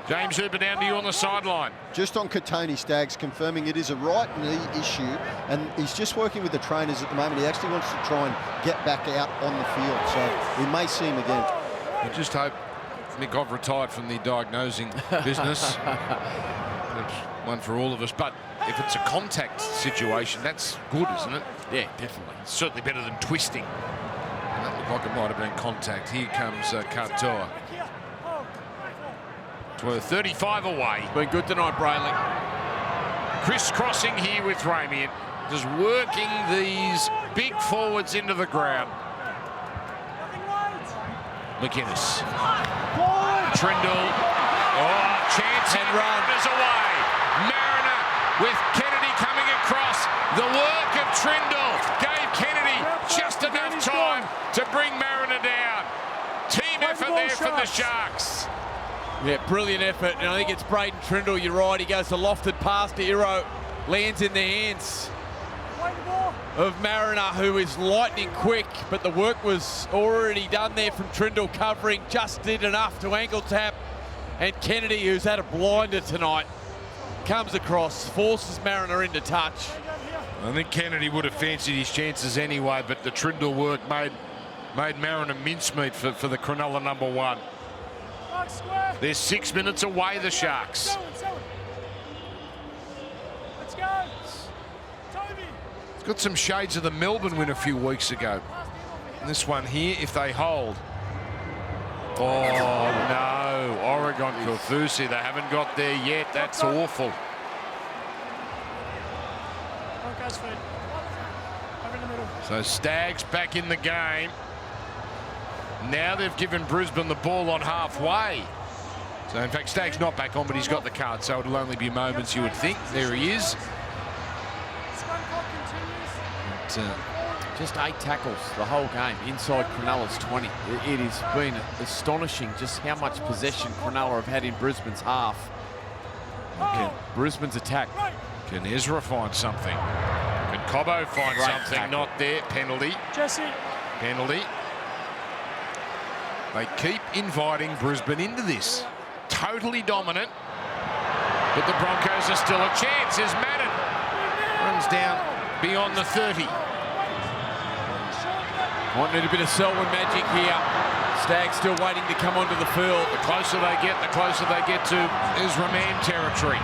James Hooper down to you on the sideline. Just on Katoni, Staggs confirming it is a right knee issue, and he's just working with the trainers at the moment. He actually wants to try and get back out on the field, so we may see him again. I just hope Mick I've retired from the diagnosing business. That's one for all of us, but if it's a contact situation, that's good, isn't it? Yeah, definitely. It's certainly better than twisting. And that looked like it might have been contact. Here comes Katoa. 35 away. Been good tonight, Braylon. Crisscrossing here with Ramian. Just working these big forwards into the ground. McInnes. Trindle. Oh, chance and Mariner's away. Mariner with Kennedy coming across. The work of Trindle gave Kennedy just enough time to bring Mariner down. Team effort there from the Sharks. Yeah, brilliant effort, and I think it's Braden Trindle, you're right, he goes to lofted pass to Iro, lands in the hands of Mariner, who is lightning quick, but the work was already done there from Trindle covering, just did enough to ankle tap, and Kennedy, who's had a blinder tonight, comes across, forces Mariner into touch. I think Kennedy would have fancied his chances anyway, but the Trindle work made Mariner mincemeat for the Cronulla number one. They're 6 minutes away, the Sharks. Let's go. Toby. It's got some shades of the Melbourne win a few weeks ago. And this one here, if they hold. Oh, no. Oregon Kaufusi, they haven't got there yet. That's awful. Broncos feed. Over in the middle. So Staggs back in the game. Now they've given Brisbane the ball on halfway. So, in fact, Staggs not back on, but he's got the card, so it'll only be moments, you would think. There he is. But, just 8 tackles the whole game inside Cronulla's 20. It has been astonishing just how much possession Cronulla have had in Brisbane's half. Brisbane's attack. Can Ezra find something? Can Cobbo find Great something? tackle. Not there. Penalty. Jesse. Penalty. They keep inviting Brisbane into this. Totally dominant. But the Broncos are still a chance. Here's Madden. Runs down beyond the 30. Might need a bit of Selwyn magic here. Staggs still waiting to come onto the field. The closer they get to Ezra Man territory.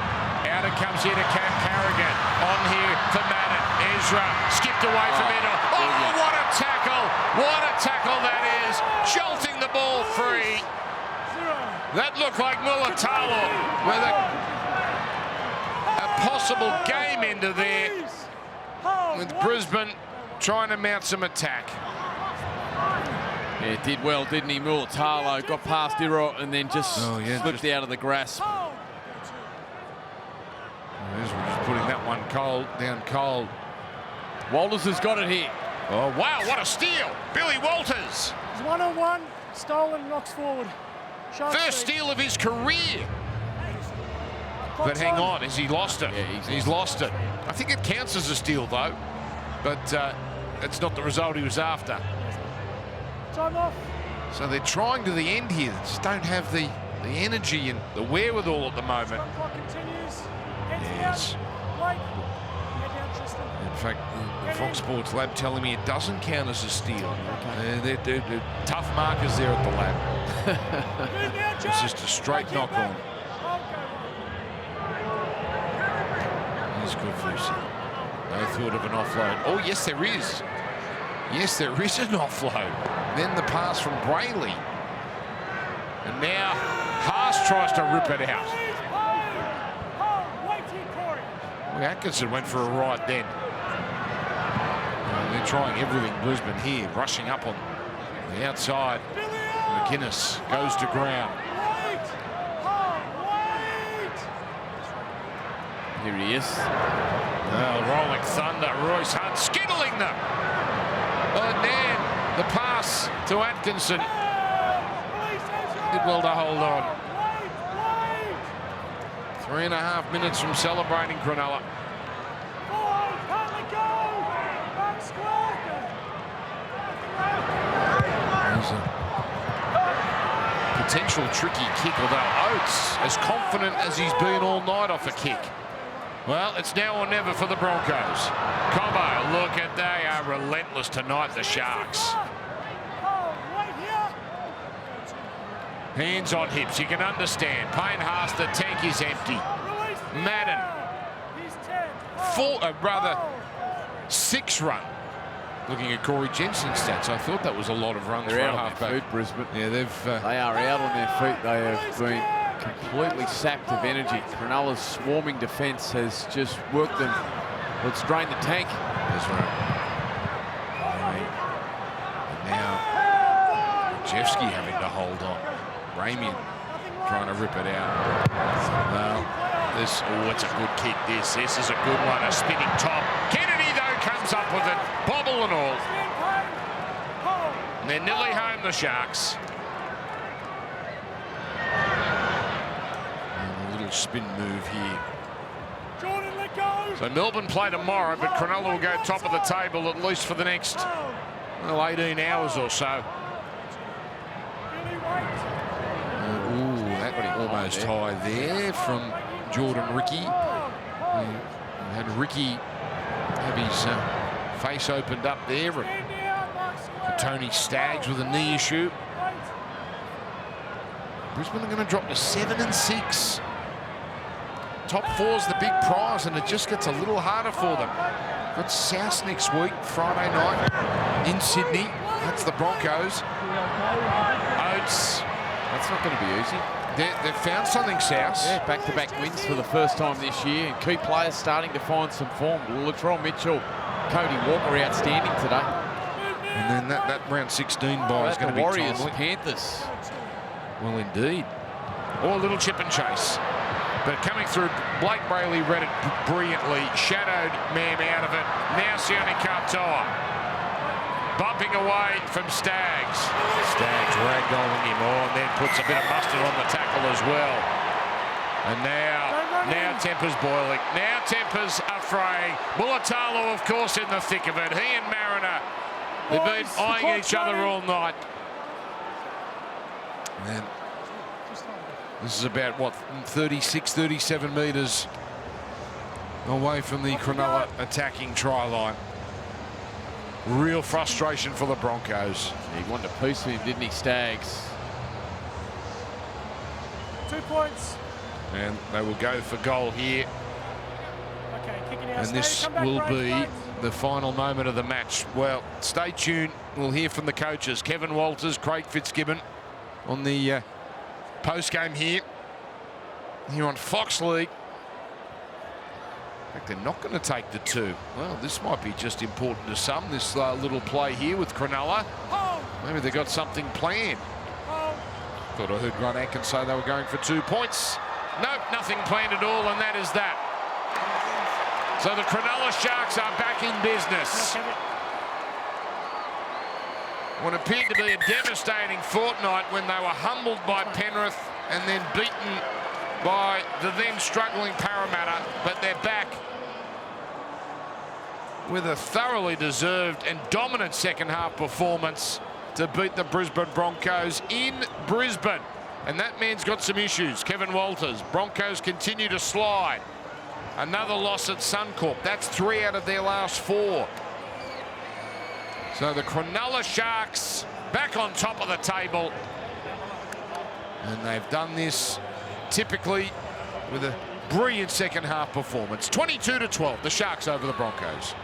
Out it comes here to Cam Carrigan. On here for Madden. Ezra skipped away from it. Oh, what a tackle! What a tackle that is! Jolting the ball free. That looked like Mulatalo with a possible game ender there. With Brisbane trying to mount some attack. Yeah, did well, didn't he? Mulatalo got past Iro and then just slipped out of the grasp. Ezra just putting that one down cold. Walters has got it here. Oh, wow, what a steal. Billy Walters. He's 1-on-1, stolen, knocks forward. First steal of his career. But hang on, has he lost it? Yeah, he's lost it. I think it counts as a steal, though. But it's not the result he was after. Time off. So they're trying to the end here. They just don't have the energy and the wherewithal at the moment. Clock continues. Yes. Wait. Get down, Tristan. In fact, the Fox Sports lab telling me it doesn't count as a steal. They're tough markers there at the lab. It's just a straight knock on. Here's Kufusi. No thought of an offload. Oh, yes, there is. Yes, there is an offload. Then the pass from Brayley. And now Haas tries to rip it out. Well, Atkinson went for a ride then. They're trying everything, Brisbane here, rushing up on the outside. McInnes goes to ground. Here he is. Rolling thunder, Royce Hunt skittling them. And then the pass to Atkinson. Did well to hold on. 3.5 minutes from celebrating Cronulla. There's a potential tricky kick, although Oates as confident as he's been all night off a kick. Well, it's now or never for the Broncos. Cobbo, look at they are relentless tonight, the Sharks. Hands on hips, you can understand. Payne Haas, the tank is empty. Madden, 6 run. Looking at Corey Jensen's stats, I thought that was a lot of runs. They're for out a on their halfback. feet, Brisbane. Yeah, they are out on their feet. They have been completely sapped of energy. Cronulla's swarming defence has just worked them. Let's drain the tank. That's right. And now Jeffsky having to hold on. Ramian trying to rip it out. Well, it's a good kick. This is a good one. A spinning top. Kennedy though comes up with it, bobble and all. And they're nearly home, the Sharks. Spin move here. Jordan, let go. So Melbourne play tomorrow, but Cronulla will go top of the table at least for the next 18 hours or so. That almost high there from Jordan Ricky. Had Ricky have his face opened up there. And Tony Staggs with a knee issue. Brisbane are going to drop to 7-6. Top 4's the big prize, and it just gets a little harder for them. Got South next week, Friday night in Sydney. That's the Broncos. Oates. That's not going to be easy. They've found something, South. Yeah, back-to-back wins for the first time this year, and key players starting to find some form. Latrell Mitchell, Cody Walker outstanding today. And then that round 16 bye is going to be Warriors, timely. Panthers. Well, indeed. Or a little chip and chase. But coming through, Blake Brayley read it brilliantly. Shadowed Mam out of it. Now Sione Katoa. Bumping away from Staggs. Staggs ragdolling him on, then puts a bit of mustard on the tackle as well. And now Now tempers boiling. Now tempers are fraying. Mulatalo, of course, in the thick of it. He and Mariner, they've been eyeing each other all night. And this is about, what, 36, 37 metres away from the Cronulla attacking try line. Real frustration for the Broncos. He wanted a piece of him, didn't he, Stags? 2 points. And they will go for goal here. Okay, kicking out. And this will be the final moment of the match. Well, stay tuned. We'll hear from the coaches. Kevin Walters, Craig Fitzgibbon on the post-game here on Fox League. In fact, they're not going to take the 2. Well, this might be just important to some, this little play here with Cronulla. Maybe they got something planned. Thought I heard Grant Atkins say they were going for 2 points. Nope, nothing planned at all, and that is that. So the Cronulla Sharks are back in business. What appeared to be a devastating fortnight when they were humbled by Penrith and then beaten by the then struggling Parramatta, but they're back with a thoroughly deserved and dominant second half performance to beat the Brisbane Broncos in Brisbane. And that man's got some issues. Kevin Walters. Broncos continue to slide. Another loss at Suncorp. That's 3 out of their last 4. So the Cronulla Sharks back on top of the table. And they've done this typically with a brilliant second half performance. 22-12, the Sharks over the Broncos.